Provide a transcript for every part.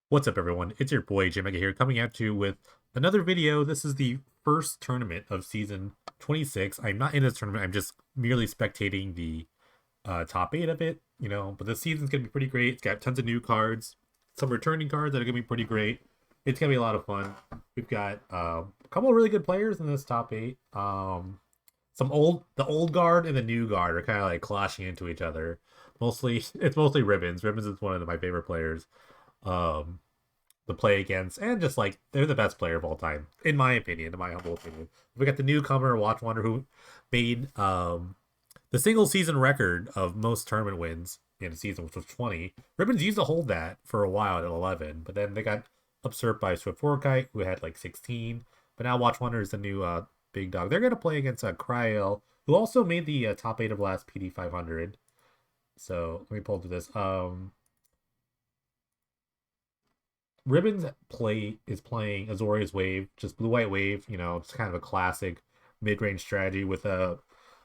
What's up, everyone? It's your boy Jamega here, coming at you with another video. This is the first tournament of season 26. I'm not in this tournament. I'm just merely spectating the top eight of it, But the season's gonna be pretty great. It's got tons of new cards, some returning cards that are gonna be pretty great. It's gonna be a lot of fun. We've got a couple of really good players in this top eight. The old guard and the new guard are kind of like clashing into each other. It's mostly Ribbons. Ribbons is one of my favorite players. Um, to play against, and just like they're the best player of all time, in my opinion, in my humble opinion. We got the newcomer Watch Wonder who made the single season record of most tournament wins in a season, which was 20. Ribbons used to hold that for a while at 11, but then they got usurped by Swift Forkite, who had like 16. But now Watch Wonder is the new big dog. They're gonna play against Cryo, who also made the top eight of last PD 500. So let me pull to this. Ribbons play is playing Azorius Wave, just blue white wave. It's kind of a classic mid range strategy with a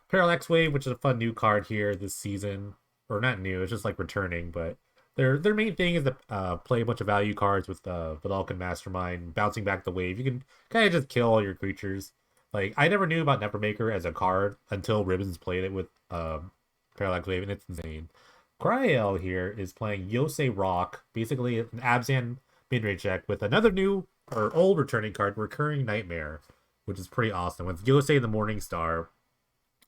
Parallax Wave, which is a fun new card here this season, or not new. It's just like returning, but their main thing is to play a bunch of value cards with Vulcan Mastermind, bouncing back the wave. You can kind of just kill all your creatures. Like I never knew about Nevermaker as a card until Ribbons played it with Parallax Wave, and it's insane. Cryo here is playing Yosei Rock, basically an Abzan mid-range deck with another new or old returning card, Recurring Nightmare, which is pretty awesome. With Yosei the Morning Star,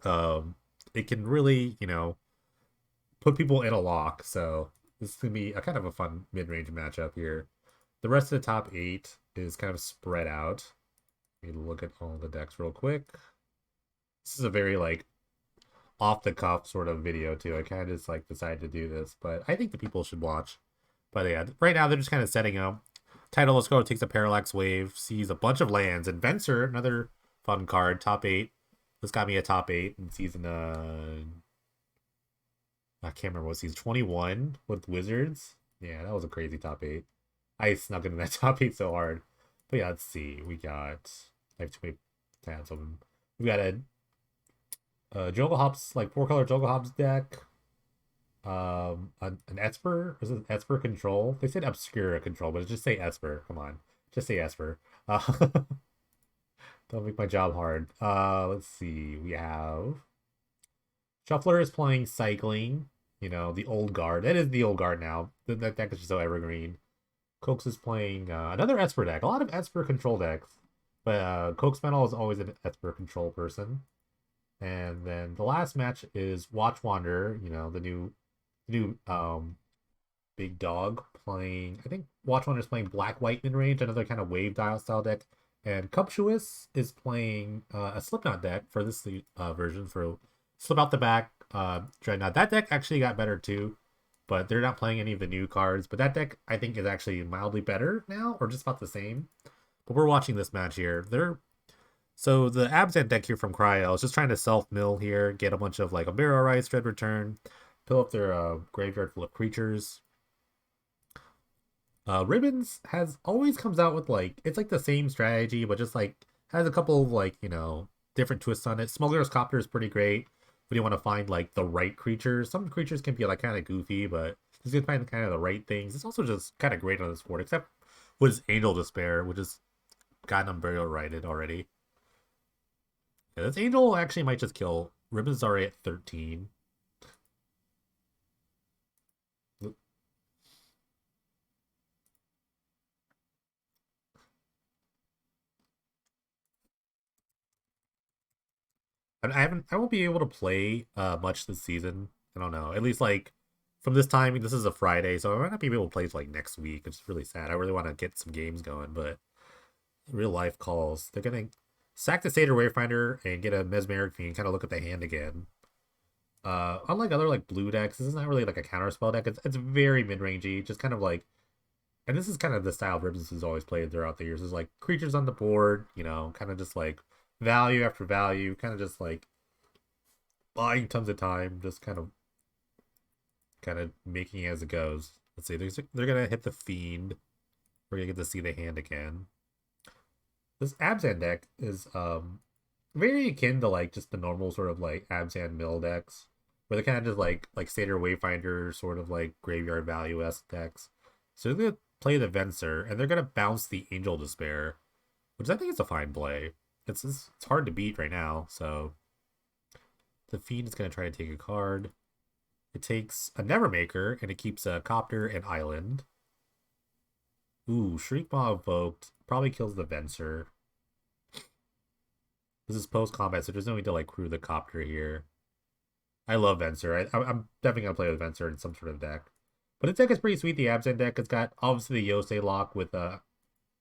it can really, put people in a lock. So this is gonna be a kind of a fun mid-range matchup here. The rest of the top eight is kind of spread out. Let me look at all the decks real quick. This is a very like off the cuff sort of video too. I kind of just like decided to do this, but I think the people should watch. But yeah, right now they're just kind of setting up. Title Let's Go takes a Parallax Wave, sees a bunch of lands, and Venser, another fun card, top eight. This got me a top eight in season I can't remember what season 21 with Wizards. Yeah, that was a crazy top eight. I snuck into that top eight so hard. But yeah, let's see. I have too many tabs open. We got a Jogo Hops, like 4-color Jogo Hops deck. An Esper. Is it Esper control? They said Obscura control, but just say Esper. Come on, just say Esper. Don't make my job hard. Let's see. We have Shuffler is playing Cycling. The old guard. That is the old guard now. That deck is just so evergreen. Cokes is playing another Esper deck. A lot of Esper control decks, but Cokes Metal is always an Esper control person. And then the last match is Watch Wander. The new big dog playing. I think Watch Wander is playing Black White mid range, another kind of wave dial style deck. And Cuptuous is playing a Slipknot deck for this version for Slip Out the Back Dreadnought. That deck actually got better too, but they're not playing any of the new cards. But that deck I think is actually mildly better now, or just about the same. But we're watching this match here. So the Abzan deck here from Cryo is just trying to self-mill here, get a bunch of like a Barrow Rice, Dread Return, fill up their graveyard full of creatures. Ribbons has always comes out with like it's like the same strategy, but just like has a couple of like different twists on it. Smuggler's Copter is pretty great, but you want to find like the right creatures. Some creatures can be like kind of goofy, but just to find kind of the right things. It's also just kind of great on this board, except with Angel Despair, which has gotten them burial righted already. Yeah, this Angel actually might just kill. Ribbons already at 13. I won't be able to play much this season. I don't know. At least like from this time, this is a Friday, so I might not be able to play like next week. It's really sad. I really want to get some games going, but real life calls. They're gonna sack the Satyr Wayfinder and get a Mesmeric Fiend, kind of look at the hand again. Unlike other like blue decks, this is not really like a counter spell deck. It's very mid rangey, just kind of like, and this is kind of the style Ribbons has always played throughout the years. Is like creatures on the board, kind of just like value after value, kind of just like buying tons of time, just kind of making it as it goes. Let's see, they're gonna hit the Fiend. We're gonna get to see the hand again. This Abzan deck is very akin to like just the normal sort of like Abzan mill decks, where they're kind of just like Satyr Wayfinder sort of like graveyard value esque decks. So play the Venser, and they're gonna bounce the Angel Despair, which I think is a fine play. It's hard to beat right now, so the Fiend is gonna try to take a card. It takes a Nevermaker, and it keeps a Copter and Island. Ooh, Shriekmaw evoked. Probably kills the Venser. This is post-combat, so there's no need to, like, crew the Copter here. I love Venser. I'm definitely going to play with Venser in some sort of deck. But this deck is pretty sweet, the Abzan deck. It's got, obviously, the Yosei lock with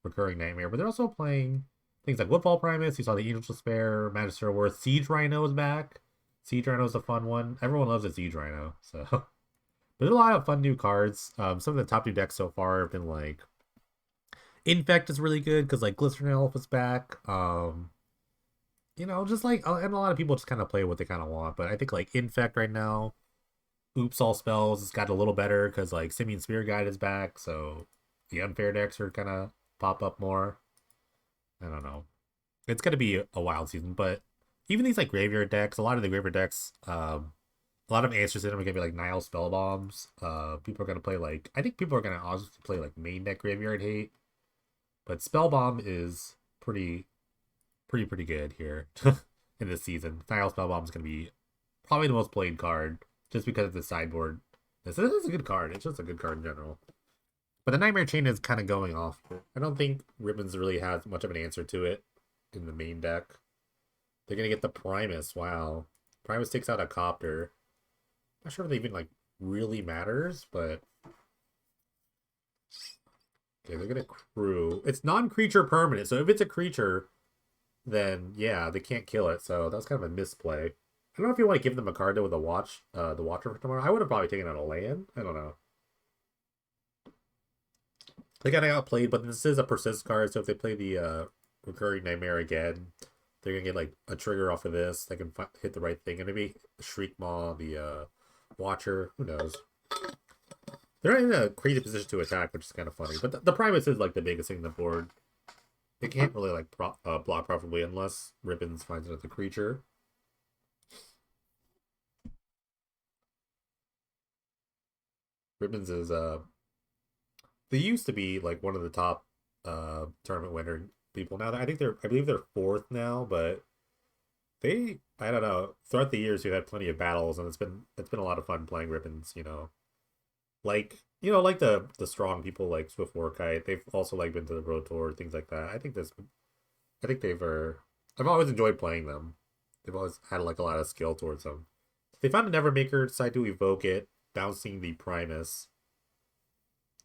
Recurring Nightmare, but they're also playing things like Woodfall Primus. You saw the Angel Despair, Magister Worth. Siege Rhino is back. Siege Rhino is a fun one. Everyone loves a Siege Rhino, so... But there's a lot of fun new cards. Some of the top two decks so far have been, like... Infect is really good, because, like, Glycerin Elf is back. Just like, and a lot of people just kind of play what they kind of want, but I think, like, Infect right now, Oops All Spells has got a little better, because, like, Simian Spear Guide is back, so the unfair decks are kind of pop up more. I don't know. It's going to be a wild season, but even these, like, graveyard decks, a lot of the graveyard decks, a lot of answers in them are going to be, like, Nile Spell Bombs. People are going to play, like, I think people are going to also play, like, main deck Graveyard Hate, but Spell Bomb is pretty good here in this season. Nile Spell Bomb is going to be probably the most played card just because of the sideboard. This is a good card. It's just a good card in general. But the Nightmare Chain is kind of going off. I don't think Ribbons really has much of an answer to it in the main deck. They're going to get the Primus. Wow. Primus takes out a Copter. Not sure if it even, like, really matters, but... Okay, they're going to crew. It's non-creature permanent, so if it's a creature, then, yeah, they can't kill it, so that's kind of a misplay. I don't know if you want to give them a card, though, with the Watcher for tomorrow. I would have probably taken out a land. I don't know. They kind of outplayed, but this is a persist card, so if they play the Recurring Nightmare again, they're going to get, like, a trigger off of this. They can hit the right thing, and maybe Shriekmaw, the Watcher, who knows. They're not in a crazy position to attack, which is kind of funny. But the Primus is, like, the biggest thing on the board. It can't really, like, block profitably unless Ribbons finds another creature. Ribbons is, they used to be, like, one of the top tournament winner people. Now, I believe they're fourth now, but I don't know. Throughout the years, we've had plenty of battles, and it's been a lot of fun playing Ribbons, like the strong people like Swift Warkite, they've also, like, been to the Pro Tour, things like that. I think I've always enjoyed playing them. They've always had, like, a lot of skill towards them. They found a Nevermaker, decide to evoke it, bouncing the Primus,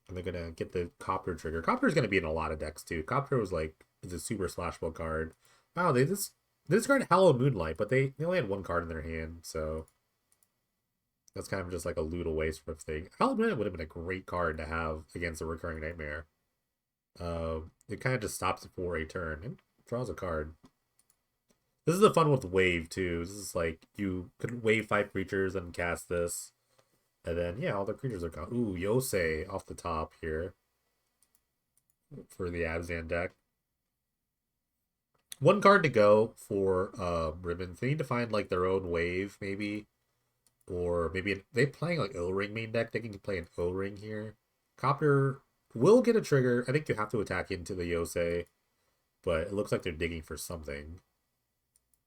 and they're gonna get the Copter trigger. Copter's gonna be in a lot of decks too. Copter is a super splashable card. Wow, they discarded Hallowed Moonlight, but they only had one card in their hand, so that's kind of just like a loot away sort of thing. Hallowed Moonlight would have been a great card to have against a Recurring Nightmare. It kind of just stops it for a turn and draws a card. This is the fun with Wave too. This is like you could wave 5 creatures and cast this. And then, yeah, all the creatures are gone. Ooh, Yosei off the top here for the Abzan deck. One card to go for Ribbons. They need to find, like, their own wave, maybe. Or maybe they playing, like, O-Ring main deck. They can play an O-Ring here. Copter will get a trigger. I think you have to attack into the Yosei. But it looks like they're digging for something.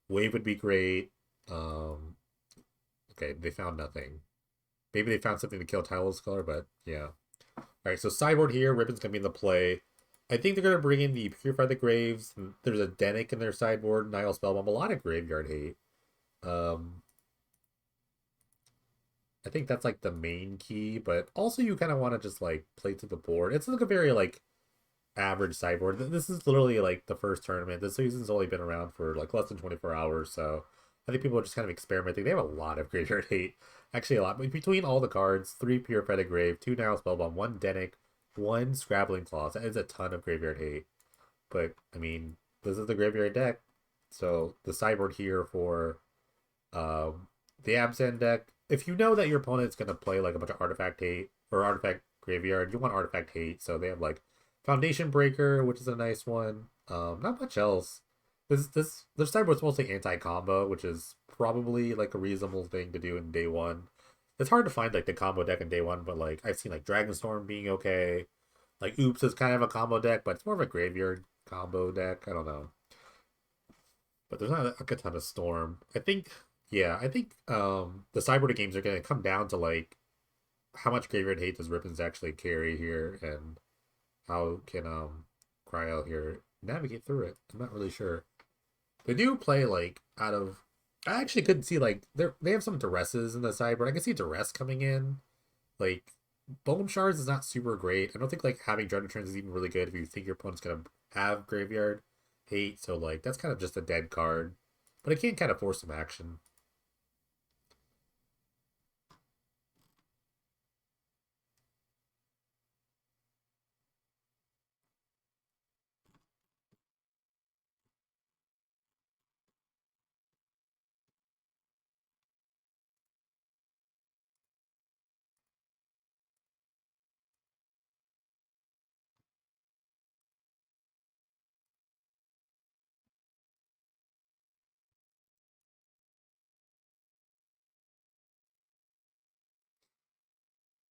Wave would be great. Okay, they found nothing. Maybe they found something to kill Tyler's color, but yeah. Alright, so sideboard here. Ribbon's going to be in the play. I think they're going to bring in the Purify the Graves. There's a Denic in their sideboard. Nile Spellbomb. A lot of Graveyard Hate. I think that's, like, the main key, but also you kind of want to just, like, play to the board. It's like a very, like, average sideboard. This is literally, like, the first tournament. This season's only been around for, like, less than 24 hours, so I think people are just kind of experimenting. They have a lot of Graveyard Hate. Actually, a lot. Between all the cards, 3 Purify the Grave, 2 Nile Spellbomb, 1 Denic, 1 Scrabbling Claws. That is a ton of Graveyard Hate. But, I mean, this is the Graveyard deck. So, the sideboard here for the Abzan deck. If you know that your opponent's going to play, like, a bunch of Artifact Hate, or Artifact Graveyard, you want Artifact Hate. So, they have, like, Foundation Breaker, which is a nice one. Not much else. Their sideboard's mostly anti-combo, which is probably, like, a reasonable thing to do in day one. It's hard to find, like, the combo deck in day one, but, like, I've seen, like, Dragonstorm being okay. Like Oops is kind of a combo deck, but it's more of a graveyard combo deck. I don't know. But there's not like a ton of Storm. I think yeah, I think the Cyborg games are gonna come down to like how much graveyard hate does Rippins actually carry here and how can Cryo here navigate through it. I'm not really sure. They do play like out of I actually couldn't see like they have some duresses in the sideboard. I can see duress coming in. Like Bone Shards is not super great. I don't think like having Dread Returns is even really good if you think your opponent's gonna have graveyard hate. So like that's kind of just a dead card. But it can kind of force some action.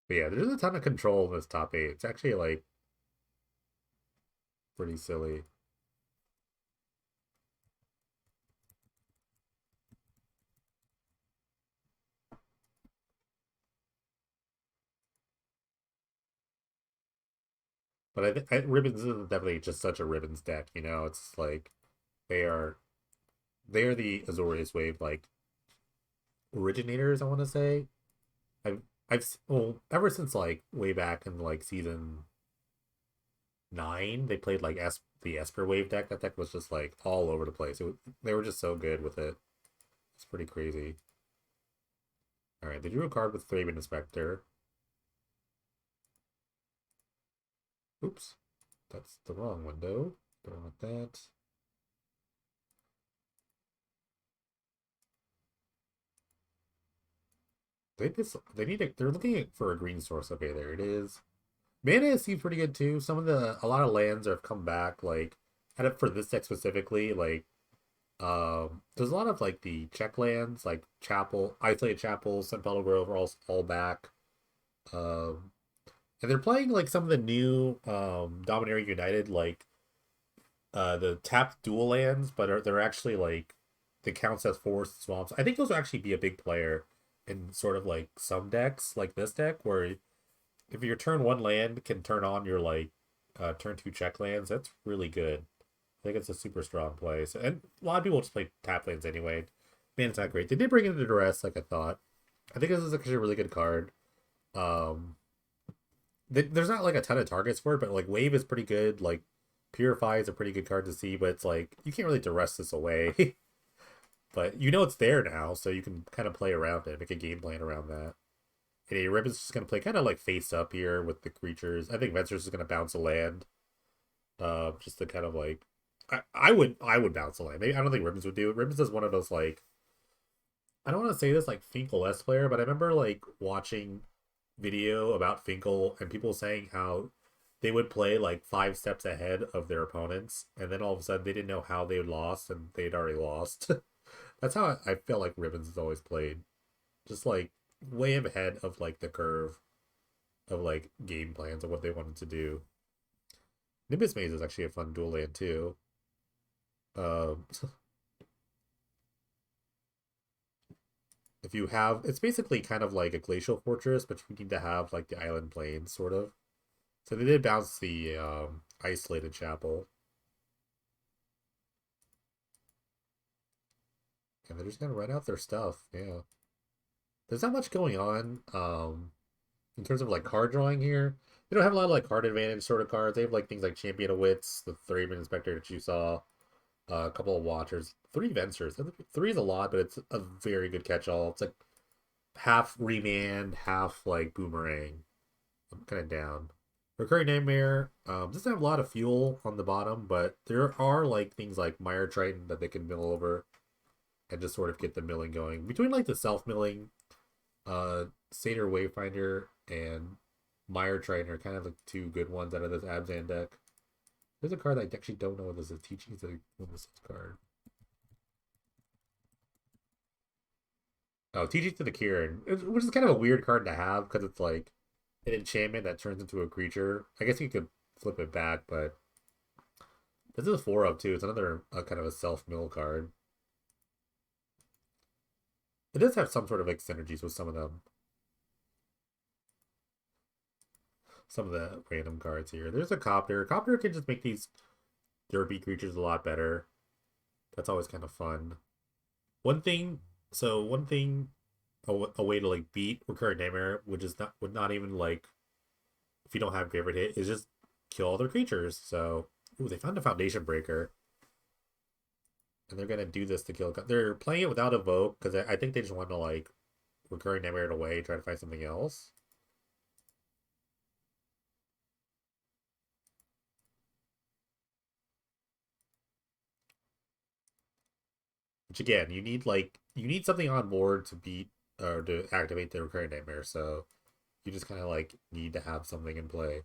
But yeah, there's a ton of control in this top eight. It's actually like pretty silly. But Ribbons is definitely just such a Ribbons deck. You know, it's like they are they are the Azorius Wave like originators. I want to say well ever since like way back in like season 9, they played like the Esper Wave deck. That deck was just like all over the place. They were just so good with it. It's pretty crazy. All right, they drew a card with Thraben Inspector. Oops, that's the wrong window. Don't want that. They need they're looking for a green source. Okay, there it is. Mana seems pretty good too. A lot of lands have come back. Like, had it for this deck specifically. Like, there's a lot of like the check lands, like Chapel, Isolated Chapel, Sunfellow Grove are all back. Um, and they're playing like some of the new Dominaria United, like the tapped dual lands, but they're actually like the counts as forest swamps. I think those will actually be a big player in sort of like some decks, like this deck, where if your turn one land can turn on your like turn two check lands, that's really good. I think it's a super strong play. So, and a lot of people just play tap lands anyway. Man, it's not great. They did bring in the duress, like I thought. I think this is actually a really good card. Um, there's not like a ton of targets for it, but like Wave is pretty good. Like Purify is a pretty good card to see, but it's like you can't really duress this away. But you know it's there now, so you can kind of play around it, make a game plan around that. And a Ribbon's just gonna play kind of like face up here with the creatures. I think Venture's is gonna bounce a land. Just to kind of like I would bounce a land. Maybe I don't think Ribbons would do it. Ribbons is one of those like I don't want to say this like Finkel S player, but I remember like watching video about Finkel and people saying how they would play like 5 steps ahead of their opponents, and then all of a sudden they didn't know how they lost and they'd already lost. That's how I feel like Ribbons has always played, just like way ahead of like the curve of like game plans of what they wanted to do. Nimbus Maze is actually a fun dual land too. Um, if you have, it's basically kind of like a glacial fortress, but you need to have like the island plains sort of. So they did bounce the isolated chapel, and they're just gonna run out their stuff. Yeah, there's not much going on in terms of like card drawing here. They don't have a lot of like card advantage sort of cards. They have like things like Champion of Wits, the Thraben Inspector that you saw, a couple of Watchers, 3 Ventures. 3 is a lot, but it's a very good catch-all. It's like half remand, half like boomerang. I'm kind of down. Recurring Nightmare doesn't have a lot of fuel on the bottom, but there are like things like Mire Triton that they can mill over and just sort of get the milling going. Between like the self milling, Satyr Wayfinder and Mire Triton are kind of like 2 good ones out of this Abzan deck. There's a card I actually don't know what this is. Teaching is a this card. Oh, Teaching to the Kieran, which is kind of a weird card to have because it's like an enchantment that turns into a creature. I guess you could flip it back, but this is a 4 of too. It's another kind of a self mill card. It does have some sort of like synergies with some of them. Some of the random cards here. There's a copter. Copter can just make these derpy creatures a lot better. That's always kind of fun. One thing, one thing, a way to like beat recurrent nightmare, which is not would not even like if you don't have favorite hit, is just kill other creatures. So, ooh, they found a foundation breaker, and they're gonna do this to kill. They're playing it without evoke because I think they just want to like recurring nightmare it away, try to find something else. Which again, you need something on board to beat or to activate the recurring nightmare. So you just kind of like need to have something in play.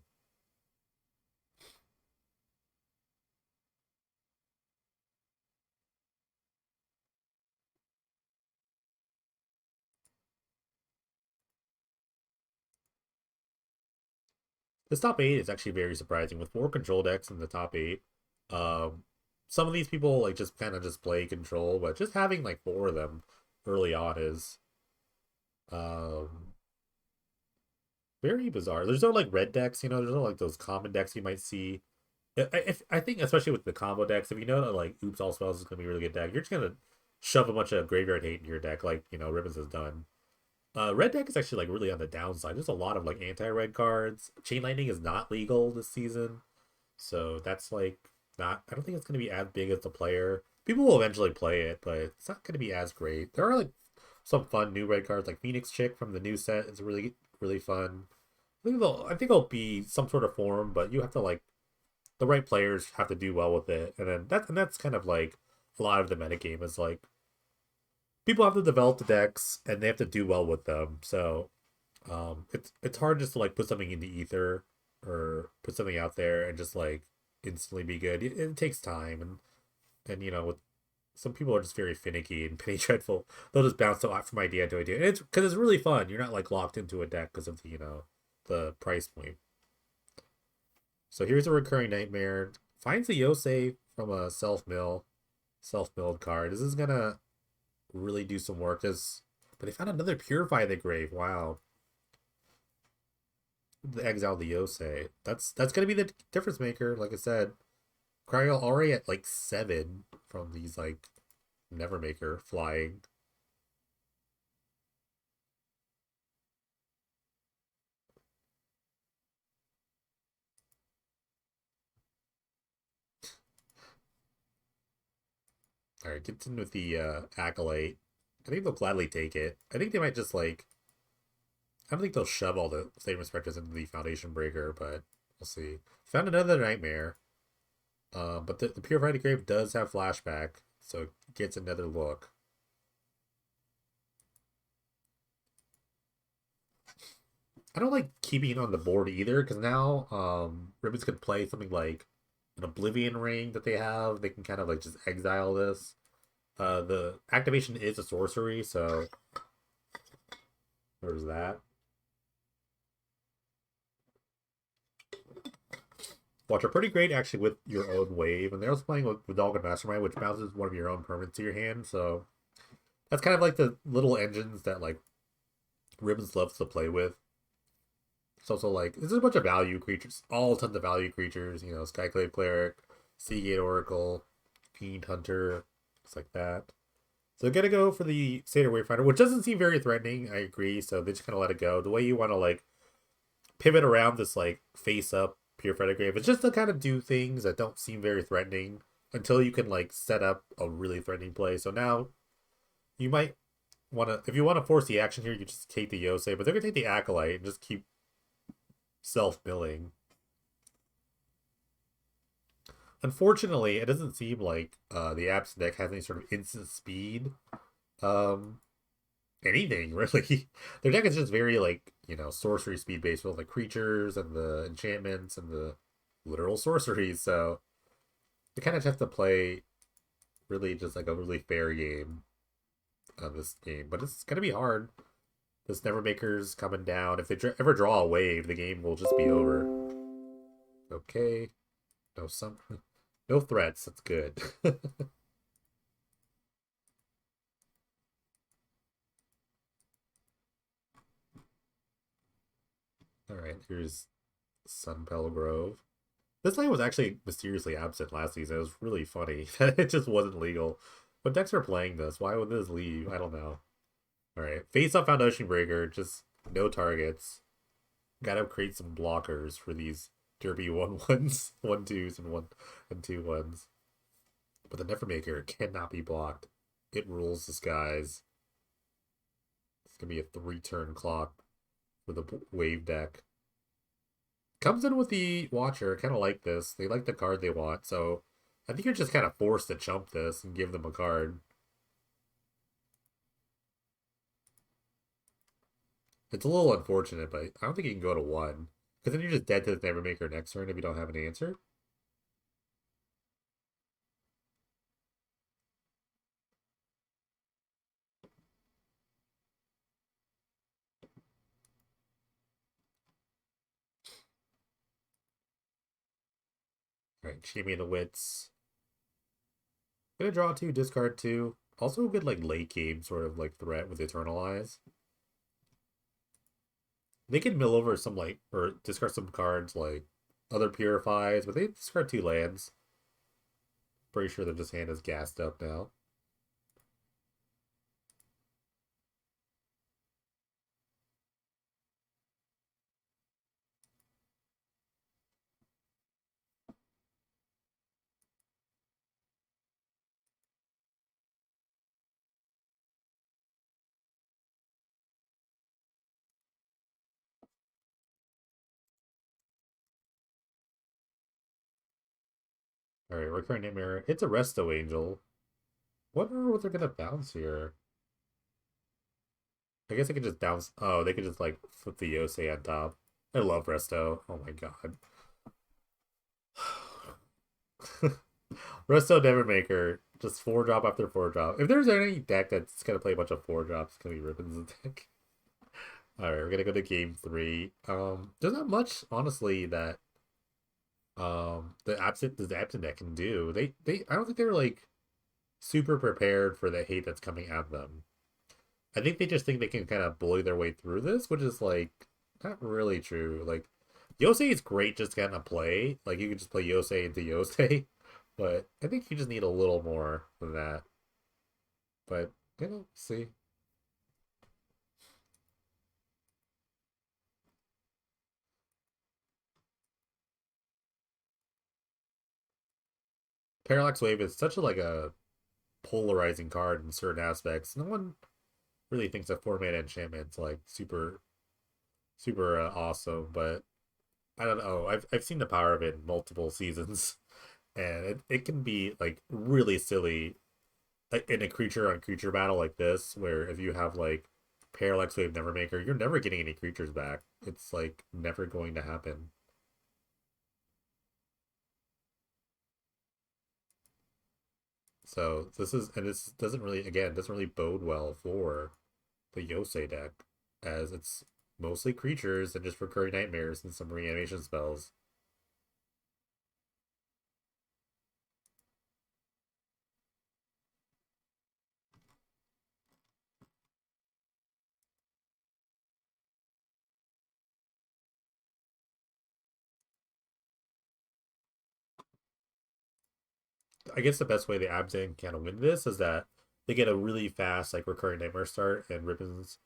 This top eight is actually very surprising with 4 control decks in the top eight. Um, some of these people like just kind of just play control, but just having like 4 of them early on is um very bizarre. There's no like red decks, you know. There's no like those common decks you might see. I think especially with the combo decks, if you know that like Oops All Spells is gonna be a really good deck, you're just gonna shove a bunch of graveyard hate in your deck, like Ribbons has done. Red deck is actually like really on the downside. There's a lot of like anti-red cards. Chain Lightning is not legal this season, so that's like not. I don't think it's gonna be as big as the player. People will eventually play it, but it's not gonna be as great. There are like some fun new red cards, like Phoenix Chick from the new set. It's really fun. I think it'll be some sort of form, but you have to like the right players have to do well with it, and then that's kind of like a lot of the metagame is like people have to develop the decks and they have to do well with them. So it's hard just to like put something in the ether or put something out there and just like instantly be good. It takes time and with some people are just very finicky and penny dreadful. They'll just bounce from idea to idea. And it's because it's really fun. You're not like locked into a deck because of the price point. So here's a recurring nightmare. Finds a Yosei from a self milled card. This is gonna really do some work. But they found another Purify the Grave. Wow. The exile the Yosei. That's gonna be the difference maker. Like I said, Cryo already at like 7 from these like Nevermaker flying. All right, gets in with the Acolyte. I think they'll gladly take it. I think they might just like. I don't think they'll shove all the Flame Spectres into the Foundation Breaker, but we'll see. Found another Nightmare. But the Purified Grave does have flashback, so it gets another look. I don't like keeping it on the board either, because now Ribbons can play something like an Oblivion Ring that they have. They can kind of like just exile this. The activation is a sorcery, so there's that. Which are pretty great actually with your own wave, and they're also playing with Dog Mastermind, which bounces one of your own permanents to your hand. So that's kind of like the little engines that like Ribbons loves to play with. It's also like this is a bunch of value creatures, all tons of value creatures. Skyclave Cleric, Seagate Oracle, Fiend Hunter, things like that. So they're gonna go for the Satyr Wayfinder, which doesn't seem very threatening. I agree. So they just kind of let it go. The way you want to like pivot around this like face up Purified Grave is just to kind of do things that don't seem very threatening until you can like set up a really threatening play. So now you might want to, if you want to force the action here, you just take the Yosei, but they're gonna take the Acolyte and just keep self milling. Unfortunately, it doesn't seem like the Abs deck has any sort of instant speed. Um, anything really. Their deck is just very like sorcery speed based with like creatures and the enchantments and the literal sorceries. So you kind of have to play really just like a really fair game of this game, but it's gonna be hard. This Nevermaker's coming down. If they ever draw a wave, the game will just be over. Okay. No some no threats. That's good. Alright, here's Sunpel Grove. This lane was actually mysteriously absent last season. It was really funny that it just wasn't legal. But decks are playing this. Why would this leave? I don't know. Alright. Face up Foundation Breaker. Just no targets. Gotta create some blockers for these derpy 1/1s, 1/2s, and 2/1s. But the Nevermaker cannot be blocked. It rules the skies. It's gonna be a 3-turn clock for the wave deck. Comes in with the Watcher, kind of like this. They like the card they want, so I think you're just kind of forced to chump this and give them a card. It's a little unfortunate, but I don't think you can go to 1. Because then you're just dead to the Nevermaker next turn if you don't have an answer. Alright, Champion of Wits. Gonna draw 2, discard 2. Also a good like late game sort of like threat with Eternal Eyes. They can mill over some like or discard some cards like other purifies, but they discard 2 lands. Pretty sure that this hand is gassed up now. Alright, Recurring Nightmare. It's a Resto Angel. Wonder what they're gonna bounce here. I guess they could just bounce. Oh, they could just like flip the Yosei on top. I love Resto. Oh my god. Resto Nevermaker. Just 4-drop after 4-drop. If there's any deck that's gonna play a bunch of 4-drops, it's gonna be Ribbons' deck. Alright, we're gonna go to game 3. There's not much, honestly, that the absent deck can do. They I don't think they were like super prepared for the hate that's coming at them. I think they just think they can kind of bully their way through this, which is like not really true. Like Yosei is great just to kind of play. Like you can just play Yosei into Yosei, but I think you just need a little more than that. But see. Parallax Wave is such a like a polarizing card in certain aspects. No one really thinks a 4-mana enchantment's like super awesome, but I don't know. I've seen the power of it in multiple seasons, and it can be like really silly like in a creature on creature battle like this, where if you have like Parallax Wave Nevermaker, you're never getting any creatures back. It's like never going to happen. So this doesn't really again doesn't really bode well for the Yosei deck, as it's mostly creatures and just recurring nightmares and some reanimation spells. I guess the best way the Abzan can win this is that they get a really fast like recurring nightmare start, and Ribbons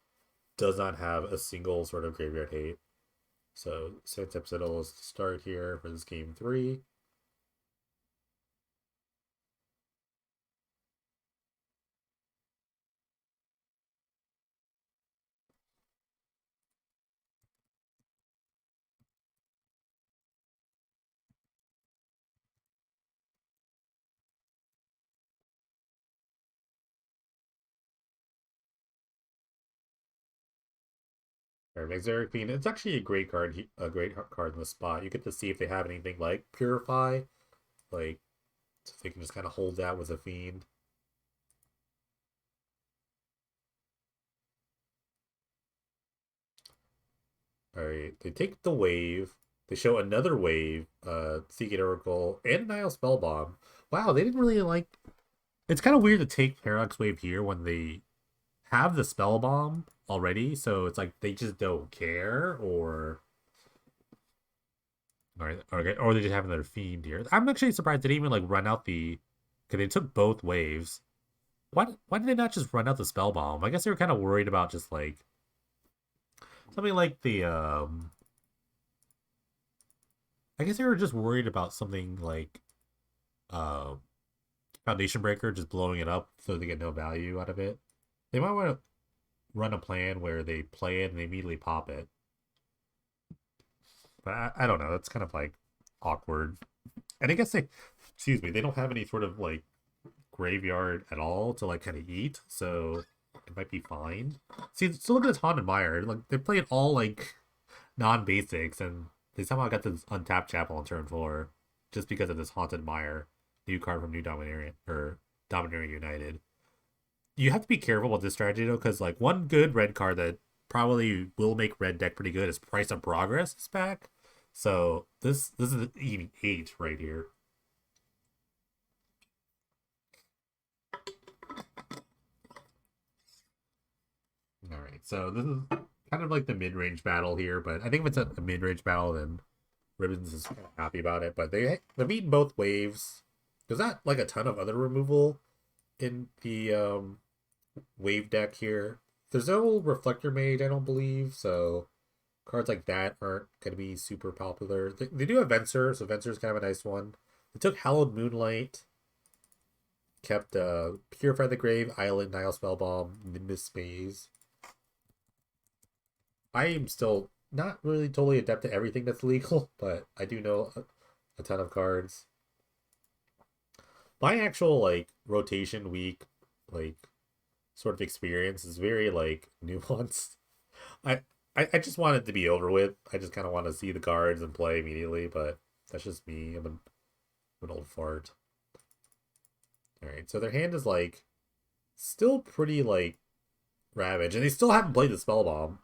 does not have a single sort of graveyard hate. So Santep Citadel is to start here for this game 3. Exilic Fiend. It's actually a great card, a great card in the spot. You get to see if they have anything like Purify, like so they can just kind of hold that with a Fiend. All right, they take the wave. They show another wave, Seagate Oracle, and Nile Spellbomb. Wow, they didn't really like. It's kind of weird to take Parallax Wave here when they have the Spellbomb already. So it's like they just don't care, or they just have another Fiend here. I'm actually surprised they didn't even like run out the, because they took both waves. Why did they not just run out the Spellbomb? I guess they were kind of worried about just like something like the I guess they were just worried about something like uh Foundation Breaker, just blowing it up so they get no value out of it. They might want to run a plan where they play it and they immediately pop it. But I don't know. That's kind of like awkward. And I guess excuse me, they don't have any sort of like graveyard at all to like kind of eat, so it might be fine. See, so look at this Haunted Mire. Like they played all like non-basics, and they somehow got this untapped chapel on turn 4 just because of this Haunted Mire new card from New Dominaria or Dominaria United. You have to be careful with this strategy though, because like one good red card that probably will make red deck pretty good is Price of Progress is back. So this is eating 8 right here. All right, so this is kind of like the mid-range battle here, but I think if it's a mid-range battle, then Ribbons is kind of happy about it. But they've eaten both waves. There's not like a ton of other removal in the wave deck here. There's no Reflector Mage, I don't believe, so cards like that aren't going to be super popular. They do have Venser, so Venser's kind of a nice one. They took Hallowed Moonlight, kept Purify the Grave, Island, Nile Spellbomb, Nimbus Maze. I am still not really totally adept to everything that's legal, but I do know a ton of cards. My actual like rotation week, like sort of experience is very like nuanced. I I just want it to be over with. I just kind of want to see the cards and play immediately, but that's just me. I'm an old fart. All right, so their hand is like still pretty like ravage, and they still haven't played the spell bomb.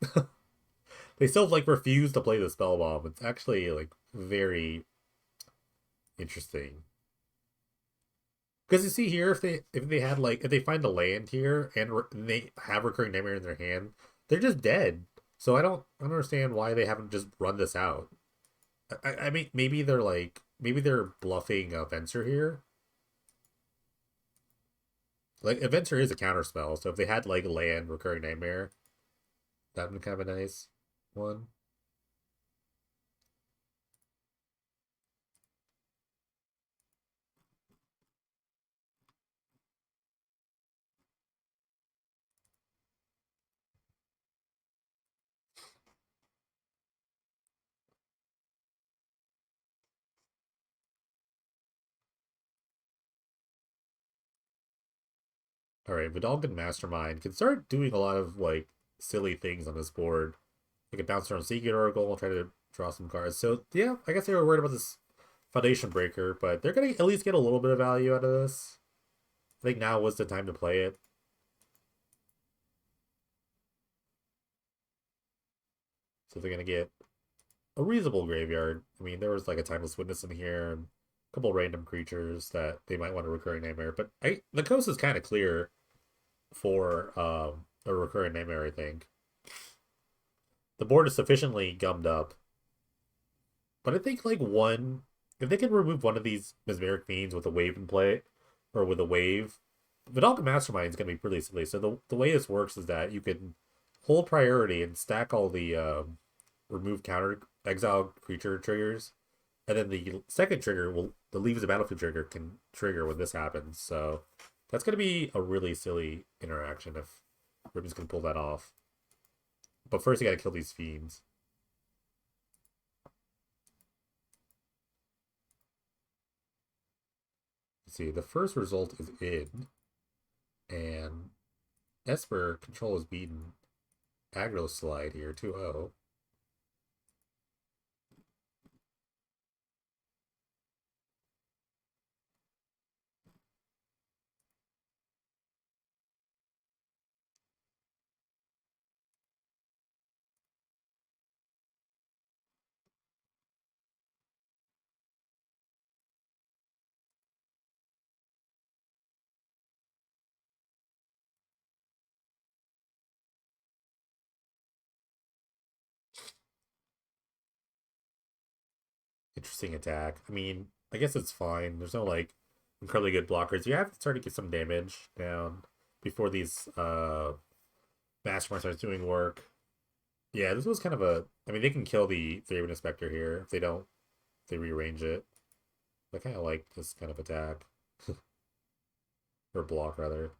They still like refuse to play the spell bomb. It's actually like very interesting. Because you see here, if they had like if they find a land here and they have recurring nightmare in their hand, they're just dead. So I don't understand why they haven't just run this out. I mean maybe they're bluffing a Venser here. Like a Venser is a counter spell, so if they had like land recurring nightmare, that'd be kind of a nice one. All right, Vidalgan Mastermind can start doing a lot of like silly things on this board. They can bounce around Secret Oracle and try to draw some cards. So yeah, I guess they were worried about this Foundation Breaker, but they're gonna at least get a little bit of value out of this. I think now was the time to play it. So they're gonna get a reasonable graveyard. I mean, there was like a Timeless Witness in here and a couple random creatures that they might want a recurring nightmare. But the coast is kind of clear for a recurring nightmare. I think the board is sufficiently gummed up, but I think like one, if they can remove one of these Mesmeric Fiends with a wave in play, or with a wave, Vidalca Mastermind is gonna be pretty silly. So the way this works is that you can hold priority and stack all the remove counter exile creature triggers, and then the second trigger will the leaves the battlefield trigger can trigger when this happens. So that's gonna be a really silly interaction if Ribbon's gonna pull that off. But first, you gotta kill these fiends. Let's see, the first result is in, and Esper control is beaten. Aggro slide here 2-0. Interesting attack. I mean, I guess it's fine. There's no like incredibly good blockers. You have to start to get some damage down before these mastermind starts doing work. Yeah, this was kind of a. I mean, they can kill the Raven Inspector here if they don't. If they rearrange it. I kind of like this kind of attack or block rather.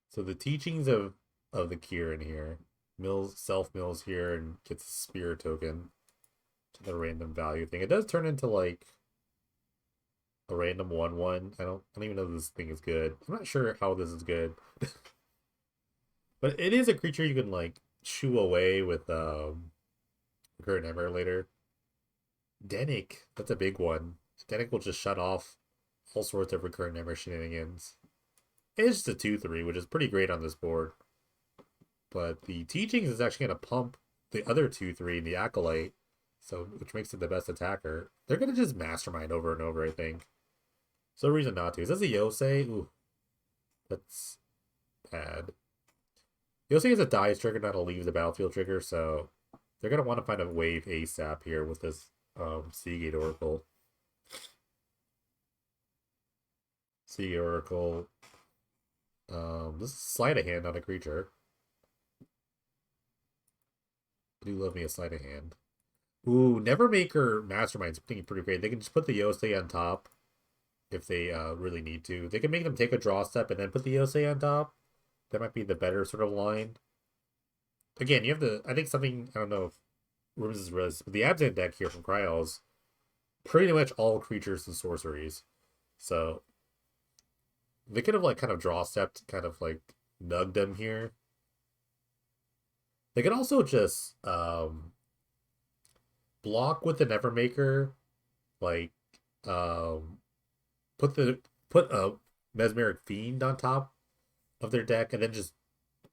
So the teachings of the Kieran here. Mills self mills here and gets a spear token to the random value thing. It does turn into like a random 1/1. I don't even know if this thing is good. I'm not sure how this is good. But it is a creature you can like shoo away with Recurrent Hammer later. Denick, that's a big one. Denick will just shut off all sorts of Recurrent Hammer shenanigans. It's just a 2/3, which is pretty great on this board. But the teachings is actually gonna pump the other 2/3 in the Acolyte, so which makes it the best attacker. They're gonna just mastermind over and over, I think. So no reason not to. Is this a Yosei? Ooh, that's bad. Yosei is a dice trigger, not a leave the battlefield trigger, so they're gonna want to find a wave ASAP here with this Seagate Oracle. Seagate Oracle. This is sleight of hand on a creature. I do love me a sleight of hand. Ooh, Nevermaker Mastermind's pretty great. They can just put the Yosei on top if they really need to. They can make them take a draw step and then put the Yosei on top. That might be the better sort of line. Again, you have the. I think something. I don't know if Rooms is res, but the Abzan deck here from Cryos, pretty much all creatures and sorceries. So they could have like kind of draw stepped, kind of like nugged them here. They could also just block with the Nevermaker, like um put a Mesmeric Fiend on top of their deck and then just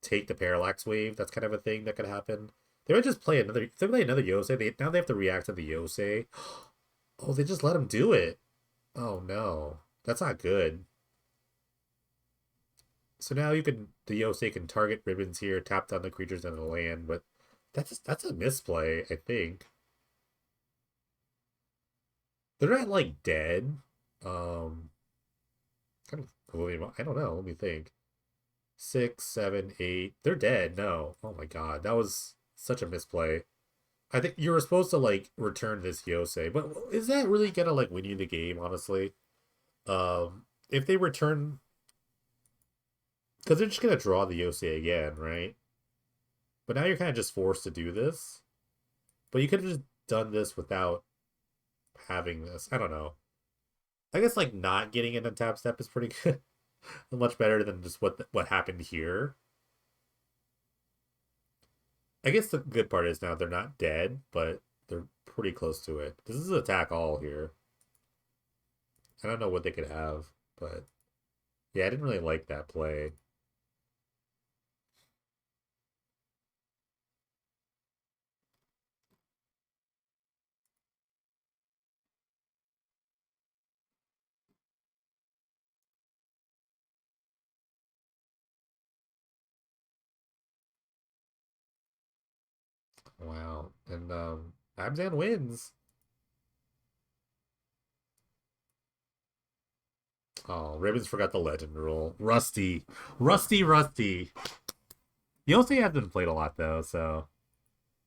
take the Parallax Wave. That's kind of a thing that could happen. They might just play another. If they play another Yosei, now they have to react to the Yosei. Oh, they just let him do it. Oh no, that's not good. So now you can the Yosei can target ribbons here, tap down the creatures in the land, but that's a misplay, I think. They're not like dead. Um, kind of. I don't know. Let me think. 6, 7, 8. They're dead. No. Oh my god, that was such a misplay. I think you were supposed to like return this Yosei, but is that really gonna like win you the game? Honestly, if they return, because they're just gonna draw the Yosei again, right? But now you're kind of just forced to do this. But you could have just done this without having this. I don't know. I guess like not getting an untap step is pretty good. Much better than just what happened here. I guess the good part is now they're not dead, but they're pretty close to it. This is attack all here. I don't know what they could have, but yeah, I didn't really like that play. Wow. And Abzan wins. Oh, Ribbons forgot the legend rule. Rusty. Rusty, Rusty. Yosei hasn't played a lot though, so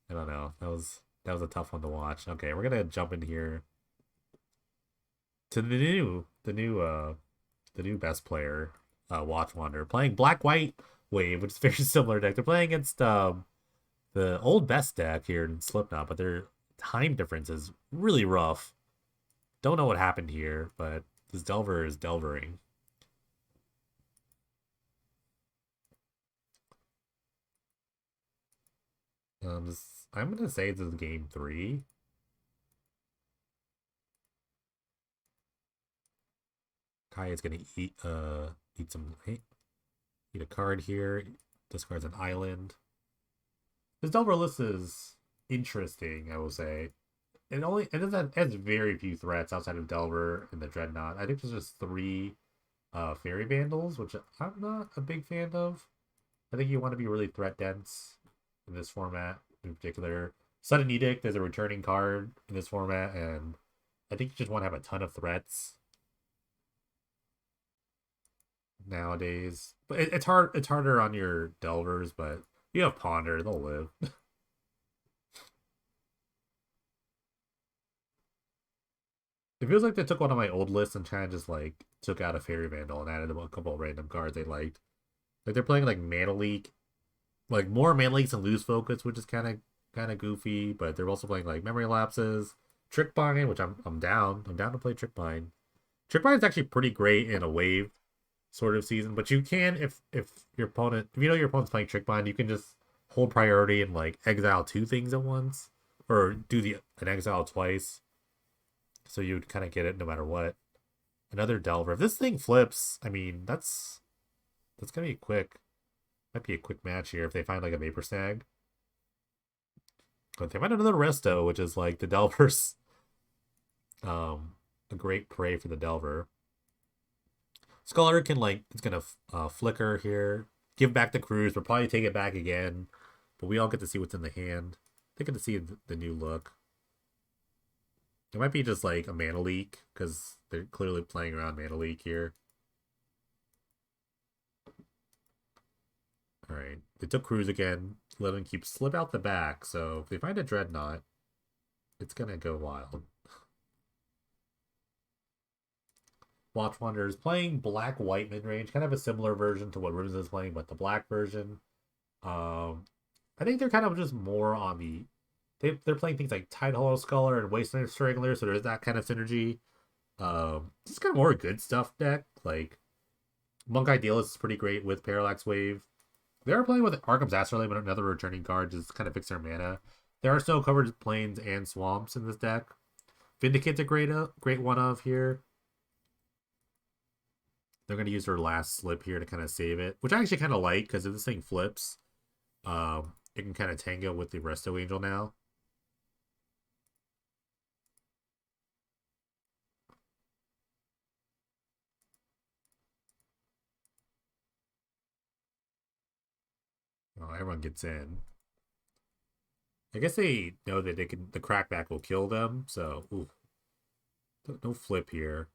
I don't know. That was a tough one to watch. Okay, we're gonna jump in here to the new best player, Watch Wander, playing Black White Wave, which is very similar deck. They're playing against the old best deck here in Slipknot, but their time difference is really rough. Don't know what happened here, but this Delver is Delvering. I'm gonna say this is game 3. Kai is gonna eat some eat a card here. Discards an island. This Delver list is interesting, I will say. It has very few threats outside of Delver and the Dreadnought. I think there's just three Fairy Vandals, which I'm not a big fan of. I think you want to be really threat dense in this format in particular. Sudden Edict is a returning card in this format, and I think you just want to have a ton of threats nowadays. But it's hard. It's harder on your Delvers, but you have Ponder, they'll live. It feels like they took one of my old lists and kind of just like took out a Fairy Vandal and added a couple of random cards they liked. Like they're playing like Mana Leak, like more Mana Leaks and Lose Focus, which is kind of goofy. But they're also playing like Memory Lapses, Trick Bind, which I'm down. I'm down to play Trick Bind. Trick Bind is actually pretty great in a wave sort of season, but you can if your opponent if you know your opponent's playing Trick Bind, you can just hold priority and like exile two things at once or do the an exile twice, so you'd kind of get it no matter what. Another Delver. If this thing flips, I mean that's gonna be quick. Might be a quick match here if they find like a Vapor Snag. But they find another Resto, which is like the Delver's um a great prey for the Delver. Scholar can like it's gonna flicker here, give back the cruise, but probably take it back again. But we all get to see what's in the hand. They get to see the new look. It might be just like a mana leak because they're clearly playing around mana leak here. All right, they took cruise again. Let them keep slip out the back. So if they find a dreadnought, it's gonna go wild. Watch Wanderers playing black white mid range, kind of a similar version to what Ribbons is playing, but the black version. Um, I think they're kind of just more on the they're playing things like Tide Hollow Scholar and Wasteland Strangler, so there's that kind of synergy. Just kind of more good stuff deck. Like Monk Idealist is pretty great with Parallax Wave. They are playing with Arkham's Astrolabe, but another returning card just kind of fix their mana. There are snow covered plains and swamps in this deck. Vindicate's a great one of here. They're going to use their last slip here to kind of save it, which I actually kind of like because if this thing flips, it can kind of tango with the Resto Angel now. Oh, everyone gets in. I guess they know that the crackback will kill them, so ooh, no flip here.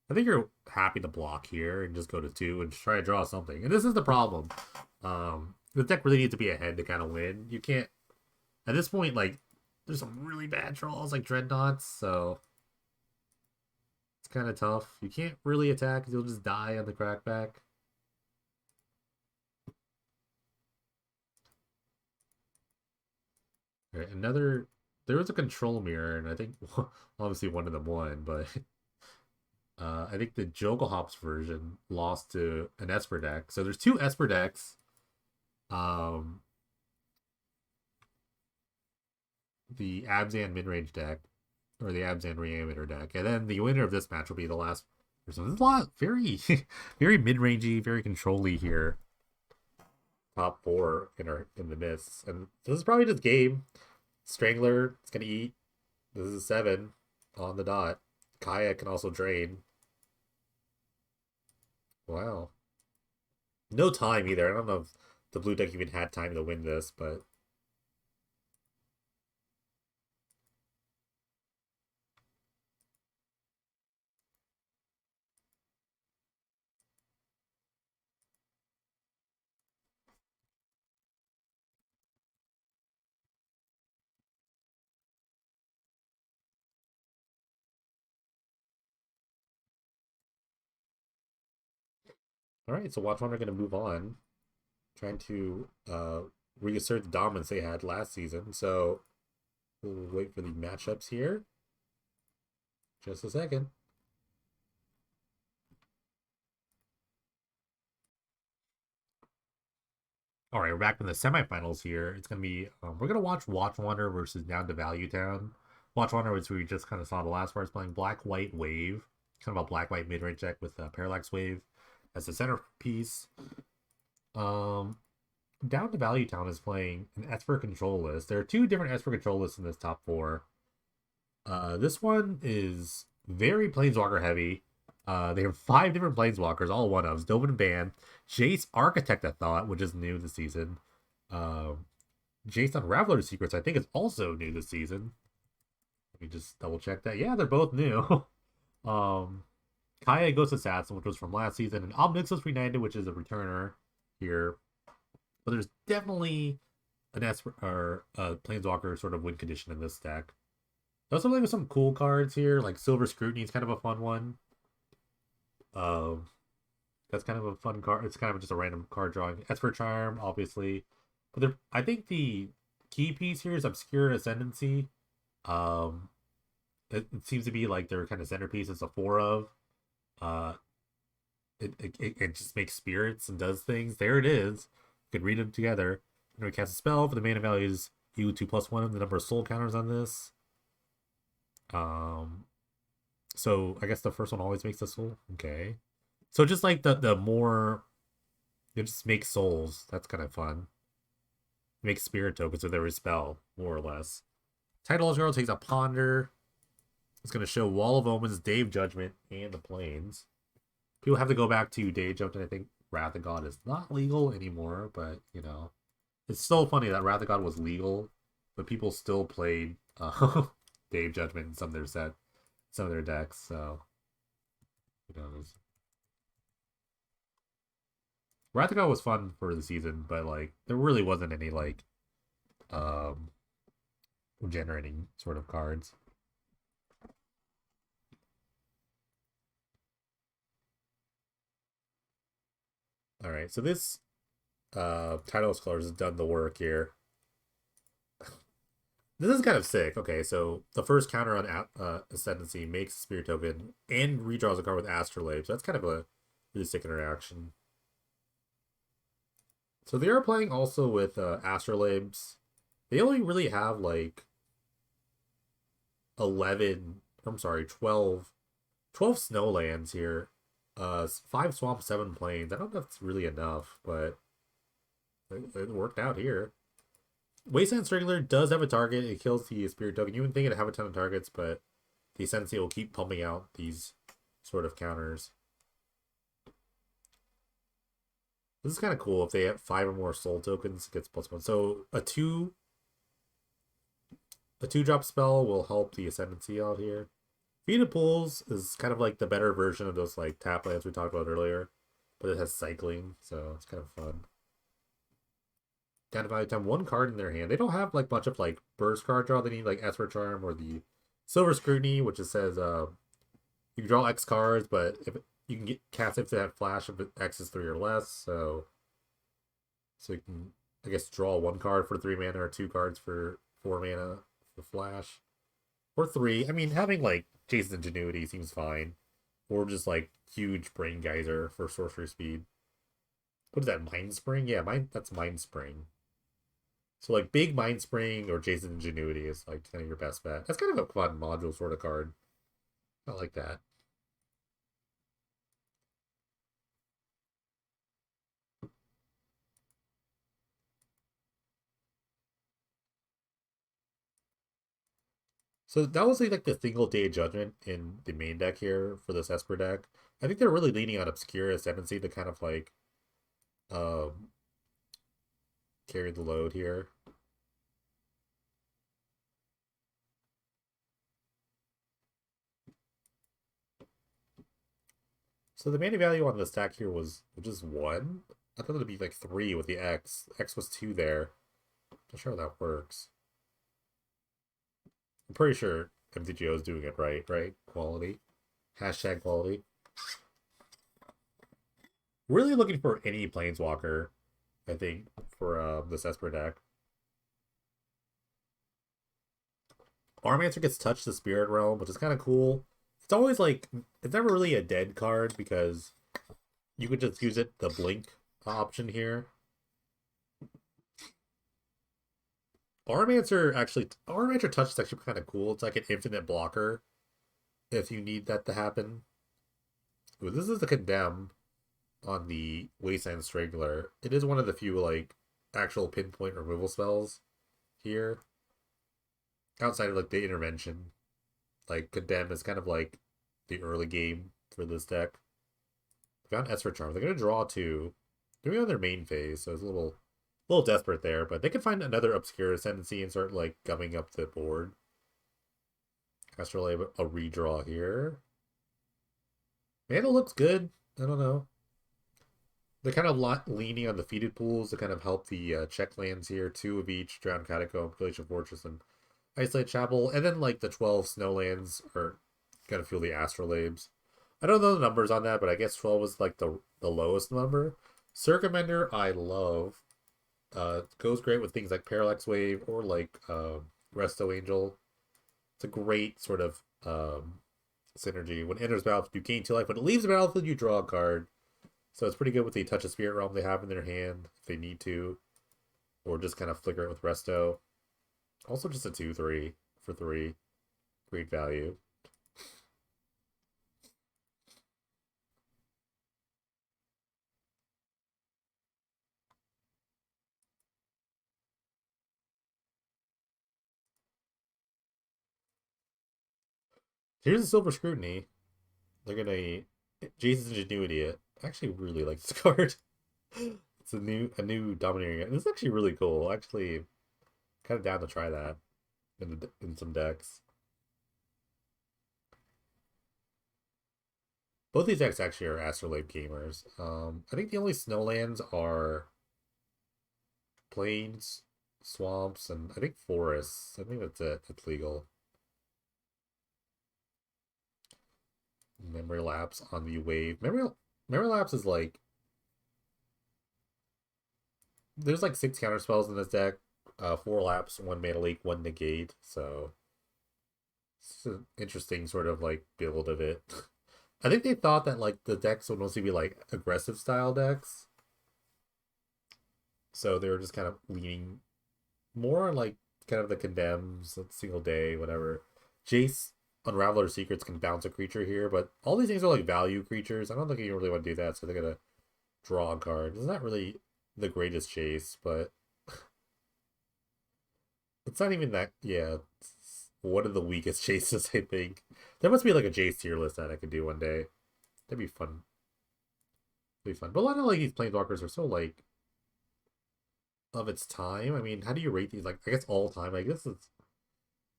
I think you're happy to block here and just go to two and try to draw something. And this is the problem. The deck really needs to be ahead to kind of win. You can't at this point like there's some really bad draws like dreadnoughts, so it's kind of tough. You can't really attack because you'll just die on the crackback. All right, another. There was a control mirror, and I think obviously one of them won, but I think the Jogelhops version lost to an Esper deck. So there's two Esper decks. Um, the Abzan midrange deck, or the Abzan Reanimator deck, and then the winner of this match will be the last. So there's a lot, very, very mid-rangey, very control-y here. Top four in the mists, and this is probably just game. Strangler, it's gonna eat. This is a 7 on the dot. Kaya can also drain. Wow. No time either. I don't know if the blue deck even had time to win this, but all right. So Watchman are going to move on, trying to reassert the dominance they had last season. So we'll wait for the matchups here. Just a second. All right, we're back in the semifinals here. It's gonna be we're gonna watch Watchwander versus Down to Value Town. Watchwander, which we just kind of saw the last part, is playing Black White Wave, kind of a Black White mid range deck with Parallax Wave as the centerpiece. Um, Down to Value Town is playing an Esper control list. There are two different Esper control lists in this top four. This one is very Planeswalker heavy. They have five different Planeswalkers, all one ofs. Dovin Band, Jace Architect of Thought, which is new this season. Jace Unraveler Secrets, I think, is also new this season. Let me just double check that. Yeah, they're both new. um, Kaya Ghost Assassin, which was from last season, and Omnixus Reunited, which is a returner here. But there's definitely an Esper or a Planeswalker sort of win condition in this deck. There's also like some cool cards here, like Silver Scrutiny is kind of a fun one. Um, that's kind of a fun card. It's kind of just a random card drawing. Esper Charm, obviously, but I think the key piece here is Obscure Ascendancy. Um, it seems to be like their kind of centerpiece. It's a four of. Uh, it just makes spirits and does things. There it is. You can read them together. When we cast a spell for the mana value is equal to +1 the number of soul counters on this. Um, so I guess the first one always makes the soul. Okay. So just like the more it just makes souls. That's kind of fun. Makes spirit tokens with every spell, more or less. Title Girl takes a ponder. It's gonna show Wall of Omens, Dave Judgment, and the Plains. People have to go back to Dave Judgment. I think Wrath of God is not legal anymore, but you know, it's so funny that Wrath of God was legal, but people still played Dave Judgment in some of their decks. So who knows? Wrath of God was fun for the season, but like there really wasn't any like um generating sort of cards. All right, so this Titleist Colors has done the work here. This is kind of sick. Okay, so the first counter on Ascendancy makes a Spirit Token and redraws a card with Astrolabe. So that's kind of a really sick interaction. So they are playing also with Astrolabes. They only really have like 11, I'm sorry, 12 snowlands here. 5 swamp, 7 plains. I don't know if it's really enough, but it worked out here. Wasteland Strangler does have a target. It kills the Spirit Token. You wouldn't think it'd have a ton of targets, but the Sensei will keep pumping out these sort of counters. This is kind of cool. If they have 5 or more soul tokens, it gets +1. So a 2-drop spell will help the Ascendancy out here. Feed of Pools is kind of like the better version of those like tap lands we talked about earlier, but it has cycling, so it's kind of fun. Down to value time, 1 card in their hand. They don't have like much of like burst card draw. They need like Esper Charm or the Silver Scrutiny, which it says you can draw X cards, but if you can get cast if that flash if X is 3 or less. So you can I guess draw 1 card for 3 mana or 2 cards for 4 mana for flash. Or 3. I mean, having like Jason's Ingenuity seems fine. Or just like huge Brain Geyser for sorcery speed. What is that? Mind Spring? Yeah, that's Mind Spring. So like big Mind Spring or Jason's Ingenuity is like kind of your best bet. That's kind of a fun module sort of card. I like that. So that was like the single day judgment in the main deck here for this Esper deck. I think they're really leaning on Obscure Ascendancy to kind of like um carry the load here. So the mana value on the stack here was just 1. I thought it'd be like 3 with the X. X was 2 there. Not sure how that works. I'm pretty sure MTGO is doing it right, right? Quality. Hashtag quality. Really looking for any Planeswalker, I think, for this Esper deck. Armancer gets touched the Spirit Realm, which is kind of cool. It's always like, it's never really a dead card because you could just use it, the blink option here. Armancer touch is actually kind of cool. It's like an infinite blocker if you need that to happen. Ooh, this is the Condemn on the Wasteland Strangler. It is one of the few like actual pinpoint removal spells here. Outside of like the intervention, like Condemn is kind of like the early game for this deck. Found Esper Charm. They're gonna draw two. They're on their main phase, so it's a little desperate there, but they could find another obscure ascendancy and start like gumming up the board. Astrolabe a redraw here. Mana looks good. I don't know. They're kind of leaning on the defeated pools to kind of help the check lands here. Two of each: Drowned Catacomb, Glacial Fortress, and Isolate Chapel. And then like the 12 snowlands are gonna feel the Astrolabes. I don't know the numbers on that, but I guess 12 was like the lowest number. Circumender, I love. Goes great with things like Parallax Wave or like Resto Angel. It's a great sort of synergy. When it enters the battlefield, you gain 2 life. When it leaves the battlefield, you draw a card. So it's pretty good with the Touch of Spirit Realm they have in their hand if they need to. Or just kind of flicker it with Resto. Also just a 2/3 for 3. Great value. Here's the Silver Scrutiny. They're gonna Jason's Ingenuity it. I actually really like this card. It's a new dominating. This is actually really cool. Actually, kind of down to try that in some decks. Both these decks actually are Astrolabe gamers. I think the only snowlands are plains, swamps, and I think forests. I think that's it. That's legal. Memory lapse on the wave. Memory lapse is like there's like 6 counter spells in this deck. 4 lapse, 1 mana leak, 1 negate. So it's an interesting sort of like build of it. I think they thought that like the decks would mostly be like aggressive style decks. So they were just kind of leaning more on like kind of the condemns, single day, whatever. Jace Unraveler Secrets can bounce a creature here, but all these things are like value creatures. I don't think you really want to do that, so they're gonna draw a card. It's not really the greatest chase, but it's not even that. Yeah, it's one of the weakest chases, I think. There must be like a Jace tier list that I could do one day. That'd be fun. That'd be fun. But a lot of like these planeswalkers are so like of its time. I mean, how do you rate these? Like, I guess all time. I guess it's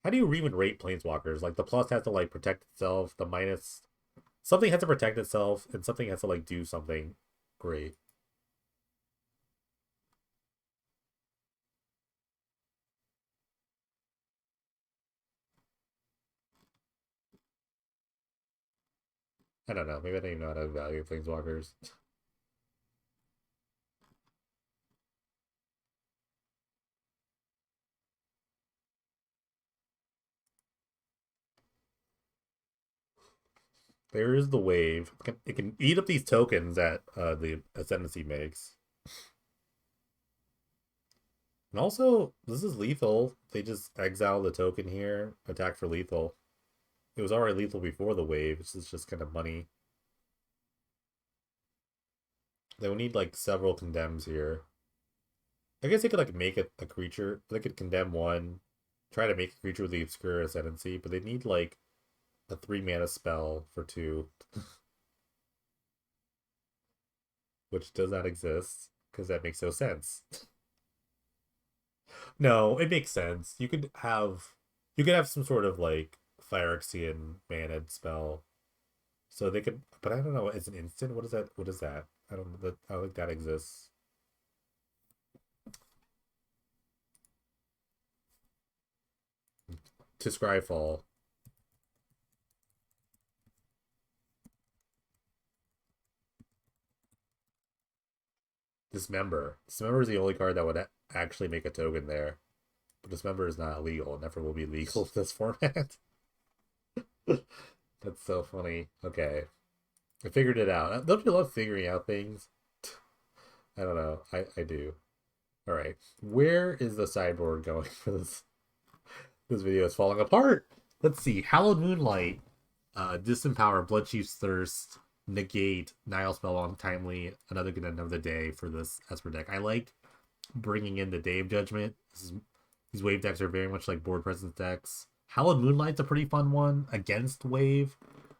how do you even rate planeswalkers? Like the plus has to like protect itself. The minus something has to protect itself, and something has to like do something great. I don't know. Maybe I don't even know how to value planeswalkers. There is the wave. It can eat up these tokens that the ascendancy makes. And also, this is lethal. They just exile the token here, attack for lethal. It was already lethal before the wave. This is just kind of money. They would need like several condemns here. I guess they could like make a creature. They could condemn one, try to make a creature with the obscure ascendancy, but they need like a 3 mana spell for 2, which does not exist because that makes no sense. No, it makes sense. You could have some sort of like Phyrexian mana spell. So they could, but I don't know. It's an instant. What is that? What is that? I don't think that exists. To Scryfall, Dismember is the only card that would actually make a token there. But Dismember is not illegal. It never will be legal in this format. That's so funny. Okay, I figured it out. Don't you love figuring out things? I don't know. I do. All right, where is the sideboard going for this? This video is falling apart. Let's see. Hallowed Moonlight, Disempower, Bloodchief's Thirst, Negate, Nile Spell, Untimely, Another Good End of the Day for this Esper deck. I like bringing in the Day of Judgment. These wave decks are very much like board presence decks. Hallowed Moonlight's a pretty fun one against wave.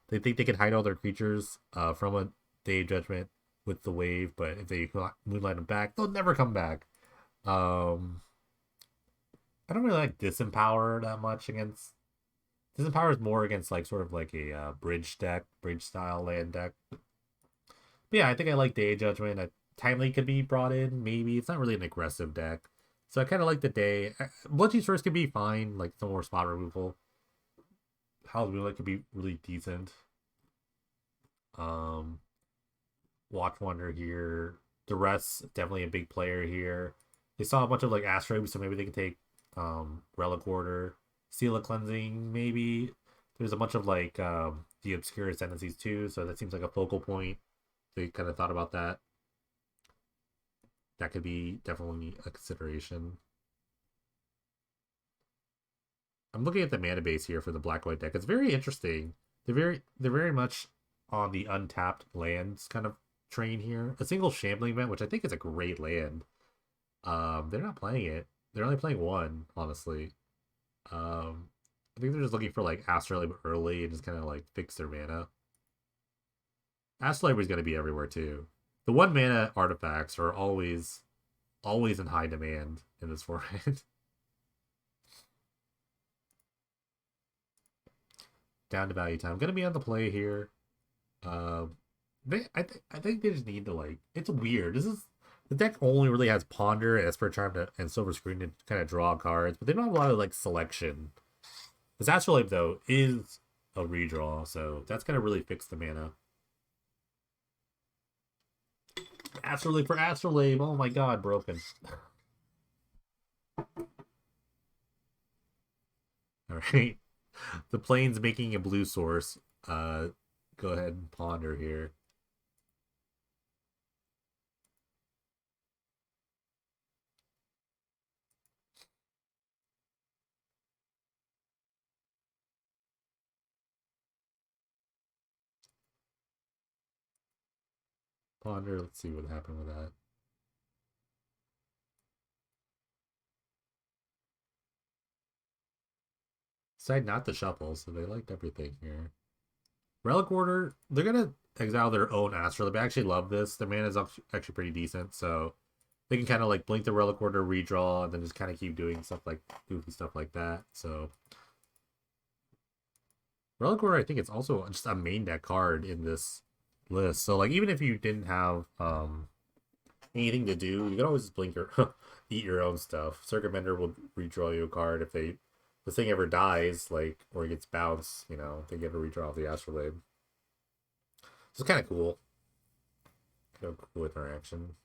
They think they can hide all their creatures from a Day of Judgment with the wave, but if they Moonlight them back, they'll never come back. Um, I don't really like Disempower that much against. Disempower is more against like sort of like a bridge deck, bridge style land deck. But yeah, I think I like Day of Judgment. Timely could be brought in, maybe. It's not really an aggressive deck. So I kind of like the Day. Bloodshot First could be fine, like some more spot removal. Howl's Moonlight could be really decent. Um, Watch Wonder here. The rest definitely a big player here. They saw a bunch of like asteroids, so maybe they can take Relic Order, Seal of Cleansing, maybe. There's a bunch of like the obscure ascendancies too, so that seems like a focal point. They kind of thought about that. That could be definitely a consideration. I'm looking at the mana base here for the black white deck. It's very interesting. They're very much on the untapped lands kind of train here. A single Shambling Event, which I think is a great land. They're not playing it. They're only playing one, honestly. I think they're just looking for like Astrolabe early and just kind of like fix their mana. Astrolabe is going to be everywhere too. The one mana artifacts are always in high demand in this format. Down to value time. I'm gonna be on the play here. I think they just need to like. It's weird. This is the deck only really has Ponder and Esper Charm and Silver Screen to kind of draw cards, but they don't have a lot of like selection. This Astrolabe though is a redraw, so that's gonna really fix the mana. Astrolabe for Astrolabe. Oh my god, broken. All right. The plane's making a blue source. Go ahead and ponder here. Ponder. Let's see what happened with that. Decide not to shuffle, so they liked everything here. Relic Order, they're gonna exile their own Astrolabe. I actually love this. Their mana is actually pretty decent, so they can kind of like blink the Relic Order, redraw, and then just kind of keep doing stuff like goofy stuff like that. So Relic Order, I think it's also just a main deck card in this list. So like even if you didn't have anything to do, you can always just blink your eat your own stuff. Circuit Bender will redraw you a card if the thing ever dies, like or it gets bounced, they get a redraw the Astrolabe. So it's kind of cool. Kind of cool interaction.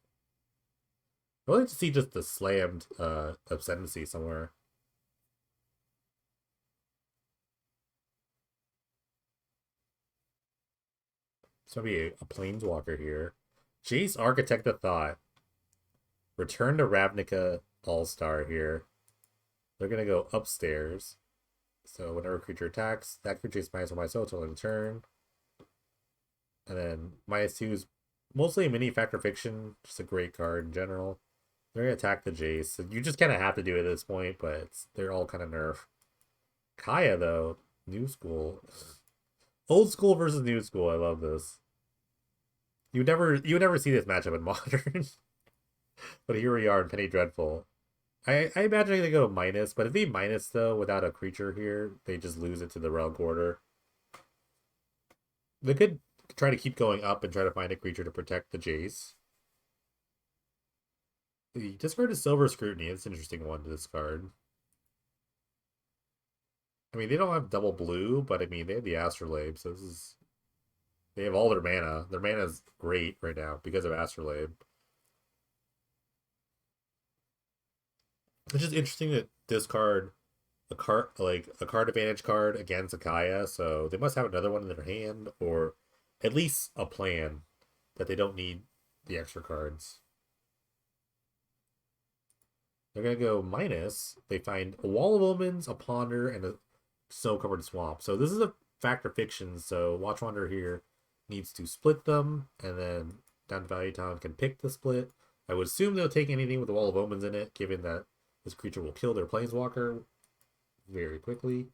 I'd like to see just the slammed Ascendancy somewhere. It's gonna be a Planeswalker here. Jace, Architect of Thought. Return to Ravnica All-Star here. They're gonna go upstairs. So whenever a creature attacks, that creature is minus 1 soul until turn. And then -2 is mostly a mini Factor Fiction, just a great card in general. They're gonna attack the Jace. So you just kind of have to do it at this point, but they're all kind of nerf. Kaya though, new school, old school versus new school. I love this. You would never see this matchup in modern, but here we are in Penny Dreadful. I imagine they go minus, but if they minus though without a creature here, they just lose it to the Relic Order. They could try to keep going up and try to find a creature to protect the Jace. The discard is Silver Scrutiny. It's an interesting one to discard. I mean, they don't have double blue, but I mean, they have the Astrolabe, so they have all their mana. Their mana is great right now because of Astrolabe. It's just interesting to discard a card advantage card against Akaya, so they must have another one in their hand, or at least a plan that they don't need the extra cards. They're gonna go minus. They find a Wall of Omens, a Ponder, and a Snow Covered Swamp. So this is a Factor Fiction. So Watch Wonder here needs to split them, and then down to Value Town can pick the split. I would assume they'll take anything with the Wall of Omens in it, given that this creature will kill their Planeswalker very quickly.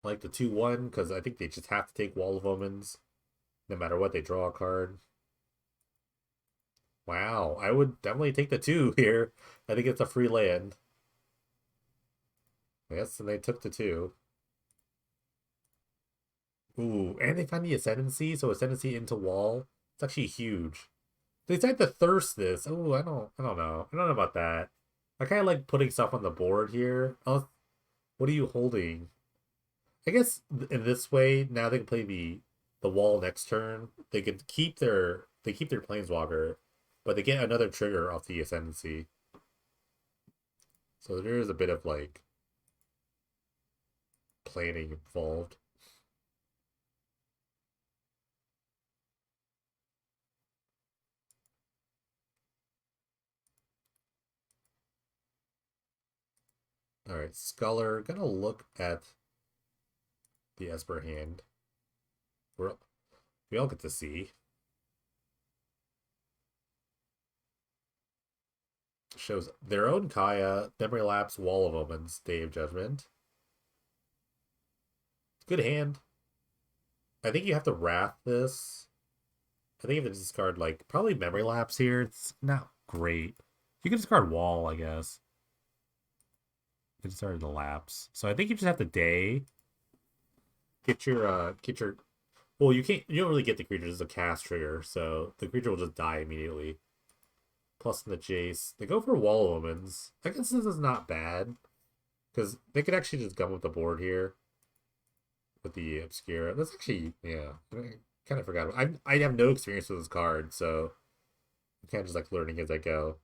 I like the 2/1 because I think they just have to take Wall of Omens no matter what they draw a card. Wow, I would definitely take the 2 here. I think it's a free land. Yes, and they took the 2. Ooh, and they find the Ascendancy, so Ascendancy into Wall. It's actually huge. They decide to thirst this. Oh, I don't know. I don't know about that. I kind of like putting stuff on the board here. Oh, what are you holding? I guess in this way, now they can play the wall next turn. They keep their planeswalker, but they get another trigger off the ascendancy. So there is a bit of like planning involved. All right, Sculler. Gonna look at the Esper hand. We're, we all get to see. Shows their own Kaya, Memory Lapse, Wall of Omens, Day of Judgment. Good hand. I think you have to Wrath this. I think if it's discard like probably Memory Lapse here, it's not great. You can discard Wall, I guess. You can discard the Lapse. So I think you just have to Day. Get your well, you don't really get the creature, it's a cast trigger, so the creature will just die immediately. Plus in the Jace. They go for Wall Omens. I guess this is not bad. Because they could actually just gum up the board here with the Obscura. That's actually, yeah. I kind of forgot. I have no experience with this card, so I'm kind of just like learning as I go.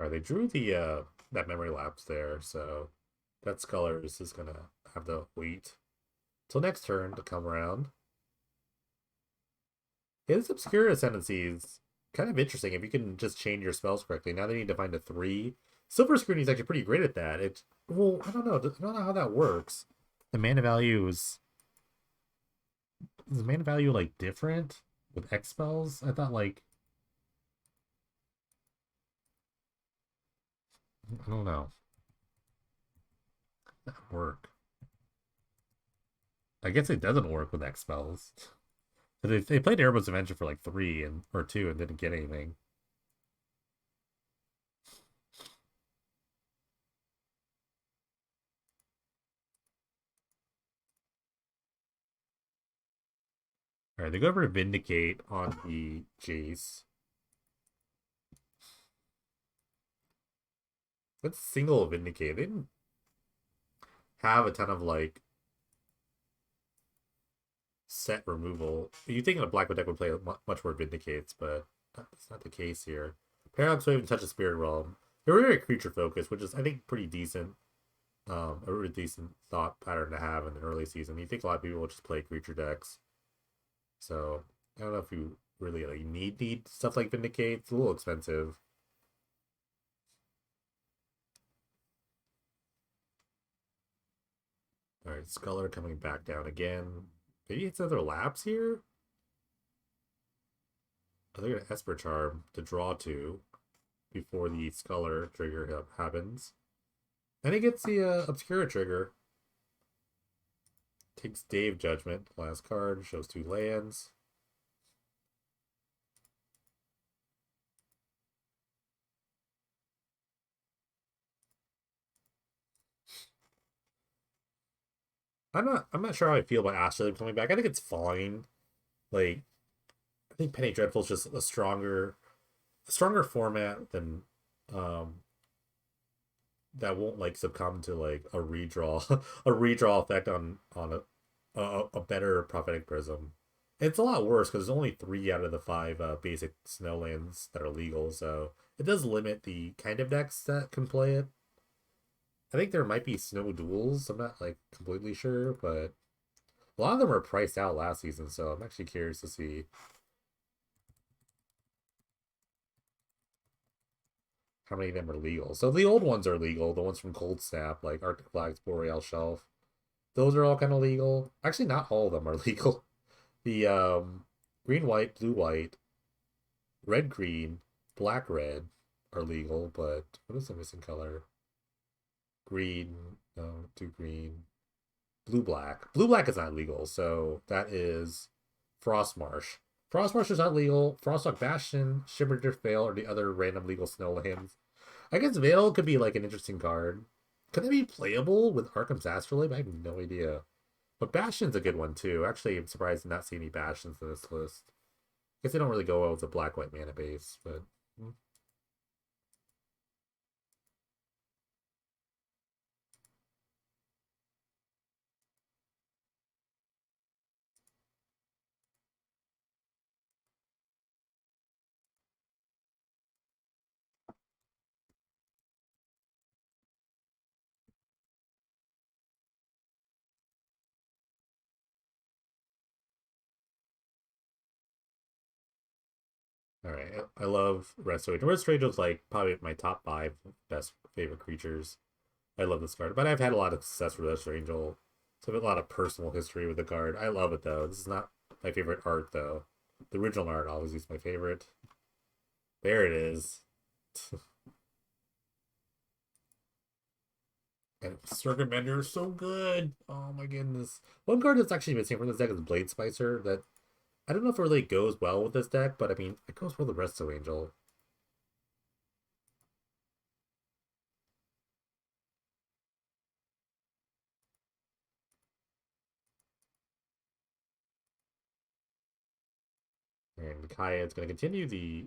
All right, they drew the that memory lapse there, so that Scullers is gonna have to wait till next turn to come around. Yeah, this Obscura Ascendancy is kind of interesting if you can just chain your spells correctly. Now they need to find a 3. Silver Screening is actually pretty great at that. Well, I don't know. I don't know how that works. The mana value is the mana value like different with X spells? I thought like I don't know. That work. I guess it doesn't work with X spells. But they played Erebos Adventure for like 3 and or 2 and didn't get anything. All right, they go over to Vindicate on the Jace. That's single Vindicate. They didn't have a ton of like set removal. You think a Blackwood deck would play much more Vindicates, but that's not the case here. Paradox Wave and Touch of Spirit Realm. They're very creature focused, which is I think pretty decent. A really decent thought pattern to have in the early season. You think a lot of people will just play creature decks. So I don't know if you really like need stuff like Vindicate. It's a little expensive. All right, Sculler coming back down again. Maybe it's another lapse here. I think an Esper Charm to draw to before the Sculler trigger happens. And he gets the Obscura trigger. Takes Dave Judgment. Last card. Shows 2 lands. I'm not sure how I feel about Astrolabe coming back. I think it's fine. Like I think Penny Dreadful is just a stronger format than that won't like succumb to like a redraw a redraw effect on a better prophetic prism. It's a lot worse because there's only 3 out of the 5 basic snowlands that are legal, so it does limit the kind of decks that can play it. I think there might be snow duels. I'm not like completely sure, but a lot of them were priced out last season, so I'm actually curious to see how many of them are legal. So the old ones are legal, the ones from Cold Snap, like Arctic Flags, Boreal Shelf. Those are all kind of legal. Actually, not all of them are legal. The green, white, blue, white, red, green, black, red are legal, but what is the missing color? Green, no, two green, blue, black. Blue, black is not legal, so that is Frostmarsh. Frostmarsh is not legal. Frostlock Bastion, Shimmerdrift Vale, or the other random legal snowlands. I guess Veil could be like an interesting card. Could it be playable with Arkham's Astrolabe? I have no idea. But Bastion's a good one too. Actually, I'm surprised to not see any Bastions in this list. I guess they don't really go well with the black-white mana base, but all right. I love Restoration. Restoration is like probably my top 5 best favorite creatures. I love this card, but I've had a lot of success with Restoration Angel. So I have a lot of personal history with the card. I love it though. This is not my favorite art though. The original art always is my favorite. There it is. And Circuit Bender is so good. Oh my goodness. One card that's actually missing from this deck is Blade Spicer. That I don't know if it really goes well with this deck, but I mean, it goes well with the Resto Angel. And Kaya is going to continue the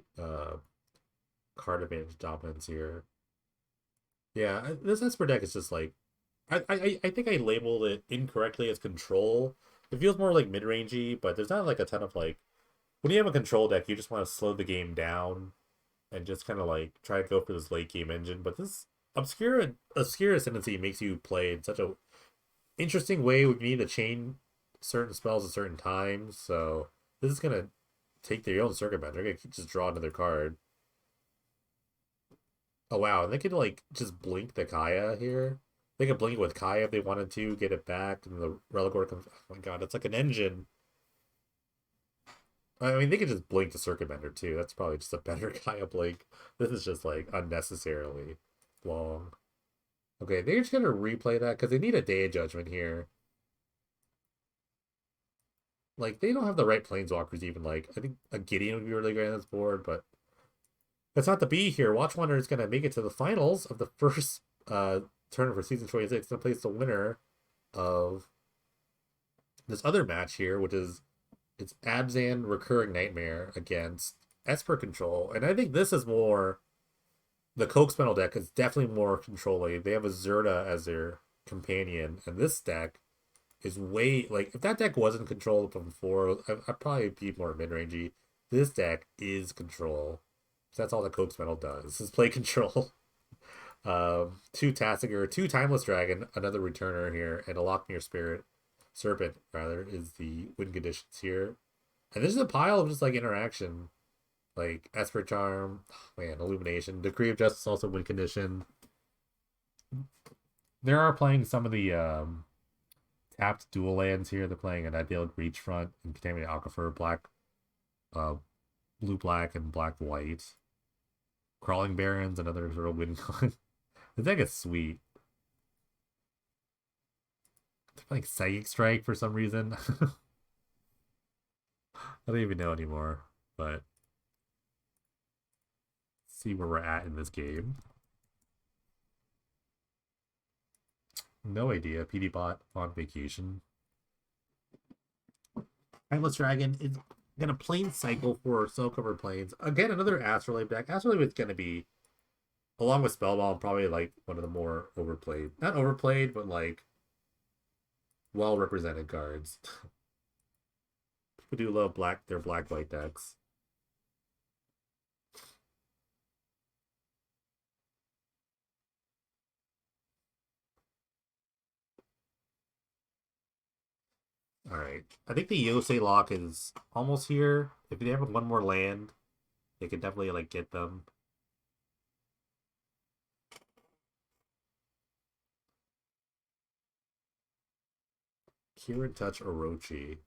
card advantage dominance here. Yeah, this Esper deck is just like I think I labeled it incorrectly as control. It feels more like mid-rangey, but there's not like a ton of like when you have a control deck, you just want to slow the game down and just kind of like try to go for this late game engine. But this obscure ascendancy makes you play in such a interesting way. We need to chain certain spells at certain times, so this is gonna take their own circuit bender. They're gonna just draw another card. Oh wow, and they could like just blink the Kaya here. They could blink it with Kaya if they wanted to, get it back, and the Religor comes. Oh my god, it's like an engine. I mean, they could just blink the Circuit Bender too. That's probably just a better Kaya blink. This is just like unnecessarily long. Okay, they're just gonna replay that because they need a Day of Judgment here. Like they don't have the right planeswalkers even. Like I think a Gideon would be really great on this board, but that's not the be here. Watchwonder is gonna make it to the finals of the first tournament for season 26. Gonna place the winner of this other match here, which is it's Abzan Recurring Nightmare against Esper Control. And I think this is more the Coke Spinal deck is definitely more controlling. They have a Zerta as their companion, and this deck is way like if that deck wasn't controlled from before, I'd probably be more mid-rangey. This deck is control. So that's all the Coke Spinal does is play control. 2 Tassiger, 2 Timeless Dragon, another returner here, and a Lockmere Spirit Serpent rather is the win conditions here. And this is a pile of just like interaction, like Esper Charm, man, Illumination, Decree of Justice also win condition. There are playing some of the tapped dual lands here. They're playing an Idyllic Reachfront and Contaminated Aquifer, uh, blue black and black white. Crawling Barrens, another sort of win con. The deck is sweet. They're playing Psychic Strike for some reason. I don't even know anymore, but see where we're at in this game. No idea. PD bot on vacation. Timeless Dragon is gonna plane cycle for Soul Covered Plains. Again, another Astrolabe deck. Astrolabe is gonna be Along with Spellbound, probably like one of the more overplayed. Not overplayed, but like well represented cards. People do love their black white decks. All right. I think the Yosei lock is almost here. If they have one more land, they could definitely like get them. Kirin Touch Orochi.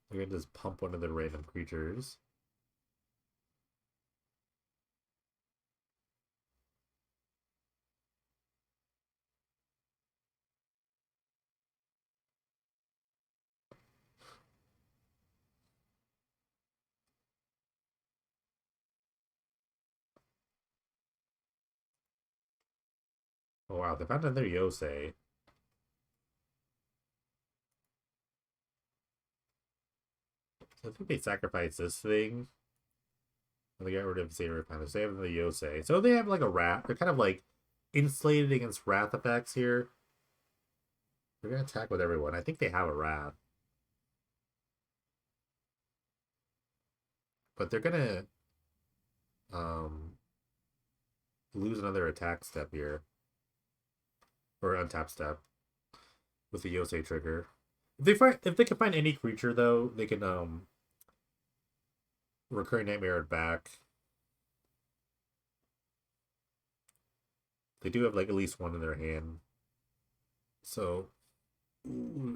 They're gonna just pump one of the random creatures. Oh wow, they found another Yosei. So I think they sacrificed this thing. And they got rid of Saber Punish. They have another Yosei. So they have like a wrath. They're kind of like insulated against wrath effects here. They're gonna attack with everyone. I think they have a wrath. But they're gonna um lose another attack step here. Or untap step with the Yosei trigger. If they can find any creature though, they can recurring nightmare it back. They do have like at least one in their hand. So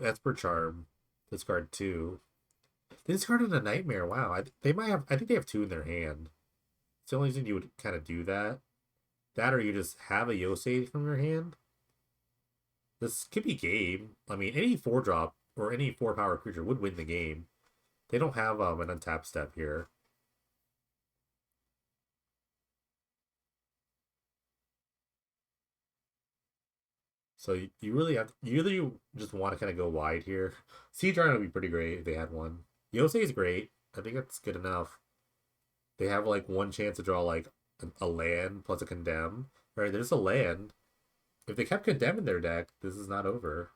Esper Charm. Discard two. They discarded a nightmare. Wow. They might have I think they have two in their hand. It's the only reason you would kind of do that. That or you just have a Yosei from your hand. This could be game. I mean, any 4 drop or any 4 power creature would win the game. They don't have an untapped step here. So you really have you really just want to kind of go wide here. Siege Giant would be pretty great if they had one. Yosei is great. I think that's good enough. They have like one chance to draw like a land plus a condemn. Right, there's a land. If they kept condemn in their deck, this is not over.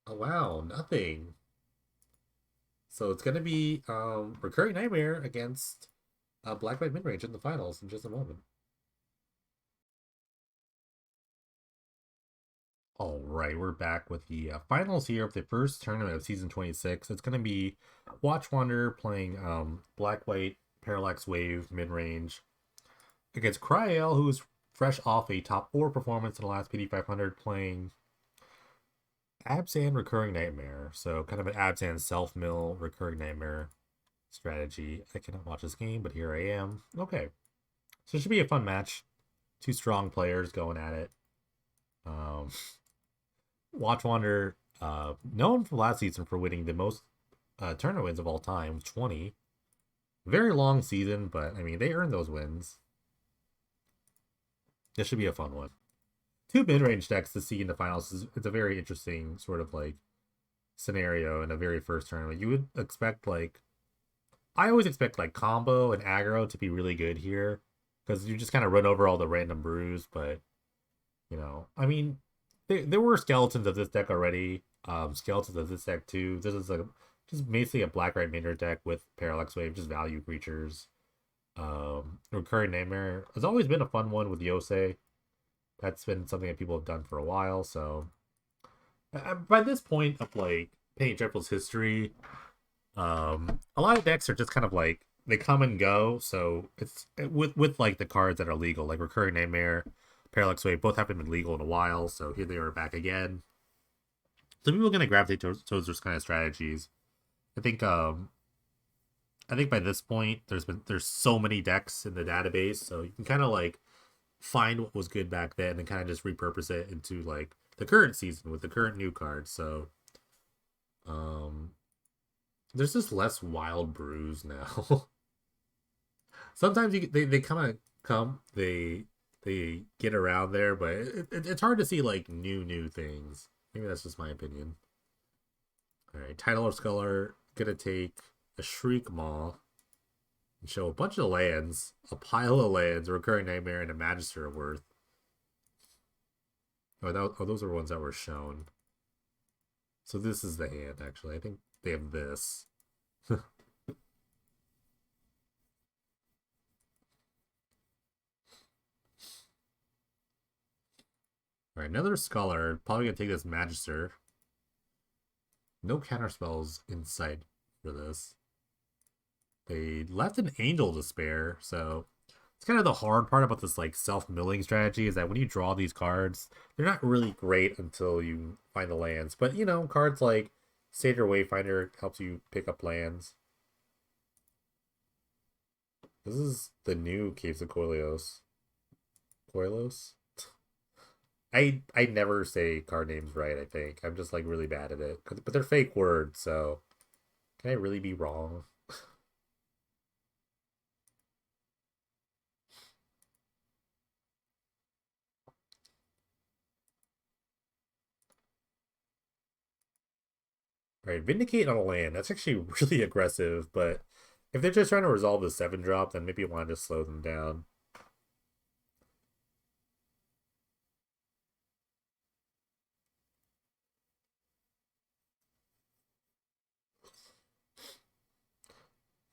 Oh wow, nothing. So it's gonna be recurring nightmare against Black White Midrange in the finals in just a moment. All right, we're back with the finals here of the first tournament of season 26. It's going to be Watch Wander playing Black White Parallax Wave mid range against Cryael, who's fresh off a top 4 performance in the last PD 500, playing Abzan Recurring Nightmare. So, kind of an Abzan self mill Recurring Nightmare strategy. I cannot watch this game, but here I am. Okay, so it should be a fun match. Two strong players going at it. Um, Watch Wander, known from last season for winning the most tournament wins of all time, 20. Very long season, but I mean, they earned those wins. This should be a fun one. Two mid range decks to see in the finals it's a very interesting sort of like scenario in a very first tournament. You would expect like, I always expect like combo and aggro to be really good here because you just kind of run over all the random brews, but I mean, there were skeletons of this deck already. Skeletons of this deck too. This is just basically a black right mainer deck with Parallax Wave, just value creatures. Recurring Nightmare has always been a fun one with Yosei. That's been something that people have done for a while. So by this point of like Paint Tripple's history, a lot of decks are just kind of like they come and go. So it's with like the cards that are legal, like Recurring Nightmare, Parallax Wave, both haven't been legal in a while. So here they are back again. So people are gonna gravitate towards those kind of strategies. I think I think by this point there's so many decks in the database, so you can kind of like find what was good back then and kind of just repurpose it into like the current season with the current new cards. So um there's just less wild brews now. Sometimes they kind of they get around there, but it's hard to see like new things. Maybe that's just my opinion. All right, Tidal Sculler gonna take a Shriek Maw and show a bunch of lands, a pile of lands, a Recurring Nightmare, and a Magister worth. Oh, those are ones that were shown. So this is the hand, actually. I think they have this. All right, another Scholar. Probably gonna take this Magister. No counter spells in sight for this. They left an Angel to spare, so it's kind of the hard part about this like self-milling strategy is that when you draw these cards, they're not really great until you find the lands. But you know, cards like Satyr Wayfinder helps you pick up lands. This is the new Caves of Koilos. Koilos? I never say card names right, I think. I'm just like really bad at it. But they're fake words, so can I really be wrong? Right, Vindicate on a land. That's actually really aggressive, but if they're just trying to resolve the 7 drop, then maybe you want to just slow them down.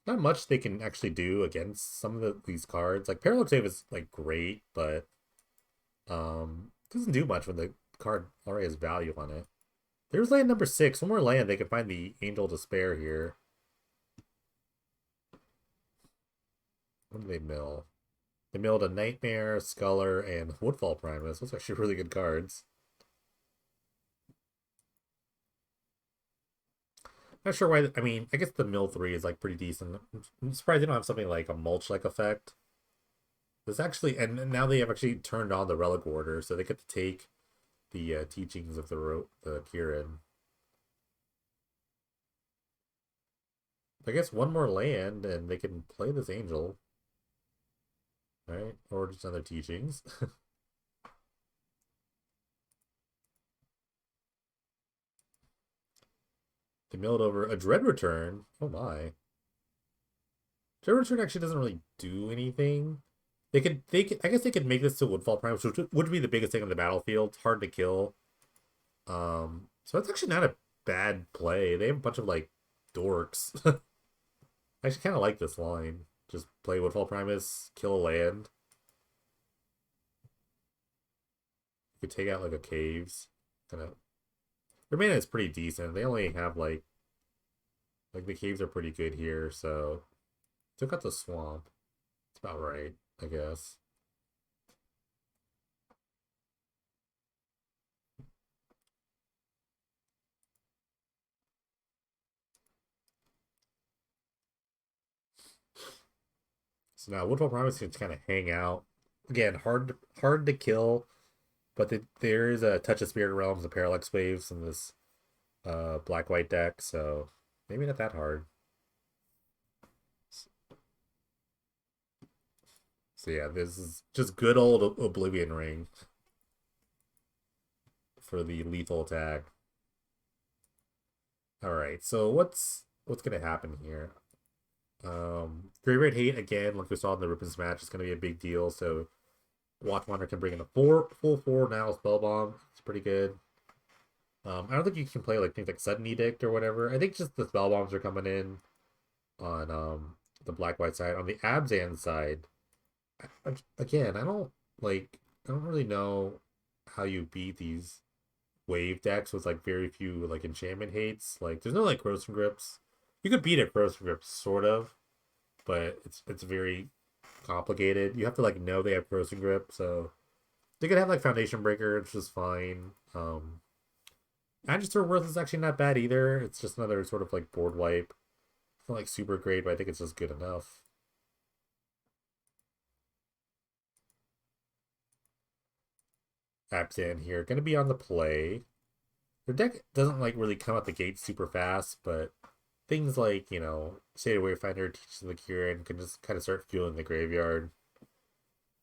Not much they can actually do against some of these cards. Like Parallax Wave is like great, but doesn't do much when the card already has value on it. There's land number 6. One more land, they can find the Angel to spare here. What do they mill? They milled a Nightmare, Sculler, and Woodfall Primus. Those are actually really good cards. Not sure why. I mean, I guess the mill 3 is like pretty decent. I'm surprised they don't have something like a mulch like effect. This actually, and now they have actually turned on the Relic Order, so they get to take the teachings of the Kirin. I guess one more land, and they can play this Angel, right? Or just other teachings. They milled over a Dread Return. Oh my. Dread Return actually doesn't really do anything. I guess they could make this to Woodfall Prime, which would be the biggest thing on the battlefield. It's hard to kill. So it's actually not a bad play. They have a bunch of like dorks. I actually kind of like this line. Just play Woodfall Primus, kill a land. You could take out like a caves. Kind of. Their mana is pretty decent. They only have like the caves are pretty good here, so took out the swamp. It's about right, I guess. So now Woodfall Primus can just kind of hang out. Again, hard to kill, but there is a touch of Spirit Realms and Parallax Waves in this black white deck, so maybe not that hard. So yeah, this is just good old Oblivion Ring for the lethal attack. All right, so what's gonna happen here? Graveyard Hate again, like we saw in the Rippins match, is gonna be a big deal. So Watchwander can bring in a full four now. Spellbomb, it's pretty good. I don't think you can play like things like Sudden Edict or whatever. I think just the spell bombs are coming in on the black white side. On the Abzan side, again, I don't really know how you beat these wave decks with like very few like enchantment hates. Like there's no like Corrosive Grips. You could beat a Corrosive Grips sort of, but it's very complicated. You have to like know they have Corrosive Grip, so they could have like Foundation Breaker, which is fine. Magister Worth is actually not bad either. It's just another sort of like board wipe. It's not like super great, but I think it's just good enough. Abzan here, gonna be on the play. Their deck doesn't like really come out the gate super fast, but things like, you know, State of Wayfinder teaches the Kieran can just kind of start fueling the graveyard.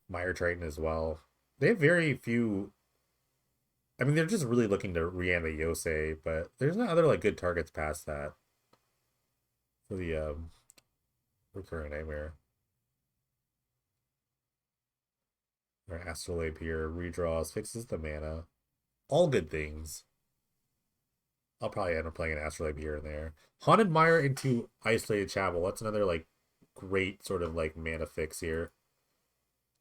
Mire Triton as well. They have very few I mean, they're just really looking to reanimate Yosei, but there's no other like good targets past that for the recurring nightmare. Or Astrolabe here, redraws, fixes the mana. All good things. I'll probably end up playing an Astrolabe here and there. Haunted Mire into Isolated Chapel. That's another like great sort of like mana fix here.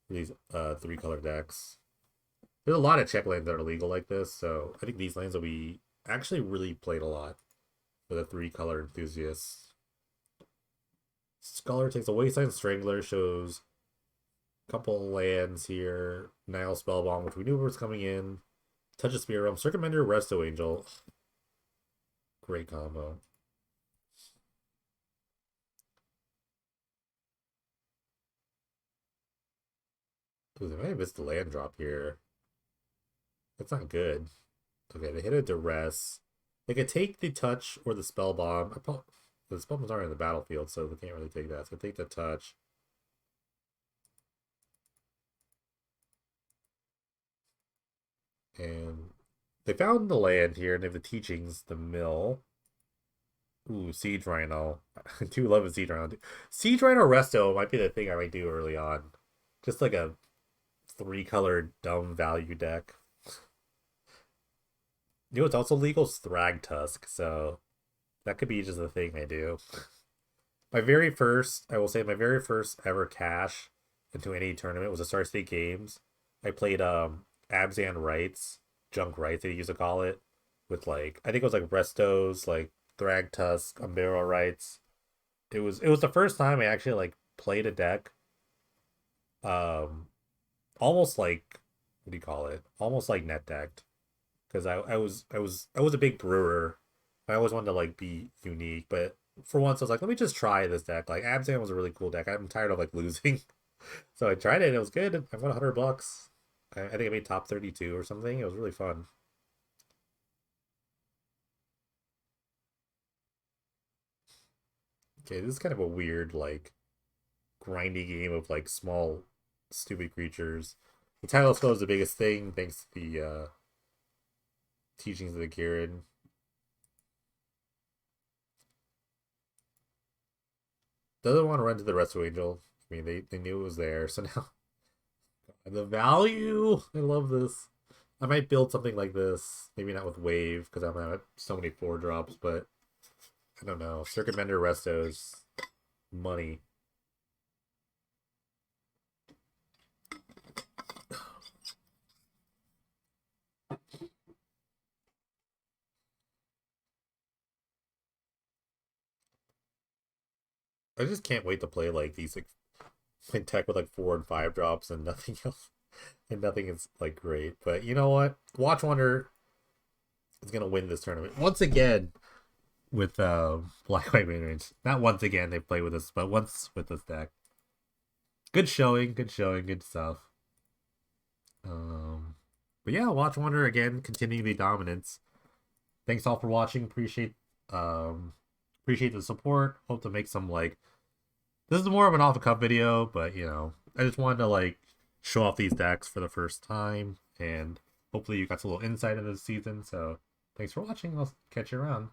For these three color decks. There's a lot of check lands that are legal like this, so I think these lands will be actually really played a lot for the three color enthusiasts. Scholar takes a Wasteland Strangler, shows a couple lands here. Nile Spellbomb, which we knew was coming in. Touch of Spirit Realm, Circumventer, Resto Angel. Great combo. Ooh, they might have missed the land drop here. That's not good. Okay, they hit a Duress. They could take the touch or the spell bomb. The spell bombs aren't in the battlefield, so they can't really take that. So take the touch. And they found the land here, and they have the teachings, the mill. Ooh, Siege Rhino. I do love a Siege Rhino. Siege Rhino Resto might be the thing I might do early on. Just like a three colored dumb value deck. You know what's also legal? Thrag Tusk, so that could be just a thing I do. My very first, I will say, my very first ever cash into any tournament was a Star State Games. I played Abzan Rights, Junk Rights, they used to call it, with like I think it was like Restos, like Thrag Tusk, Umbero Rights. It was the first time I actually like played a deck, um, almost like what do you call it? Almost like net decked because I was a big brewer. I always wanted to like be unique, but for once I was like, let me just try this deck. Like Abzan was a really cool deck. I'm tired of like losing, so I tried it. And it was good. I won $100. I think I made top 32 or something. It was really fun. Okay, this is kind of a weird like grindy game of like small stupid creatures. The title spell is the biggest thing thanks to the teachings of the Kirin. Doesn't want to run to the Resto Angel. I mean, they knew it was there, so now the value. I love this. I might build something like this. Maybe not with Wave because I'm at so many four drops, but I don't know. Circuit Bender Restos, money. I just can't wait to play like these like tech with like four and five drops and nothing else, and nothing is like great. But you know what? Watch Wonder is gonna win this tournament once again with Black White Main Range. Not once again they play with us, but once with this deck. Good showing, good showing, good stuff. Um, but yeah, Watch Wonder again, continuing the dominance. Thanks all for watching. Um appreciate the support. Hope to make some like this is more of an off the cuff video, but you know, I just wanted to like show off these decks for the first time, and hopefully you got a little insight into the season. So thanks for watching. I'll catch you around.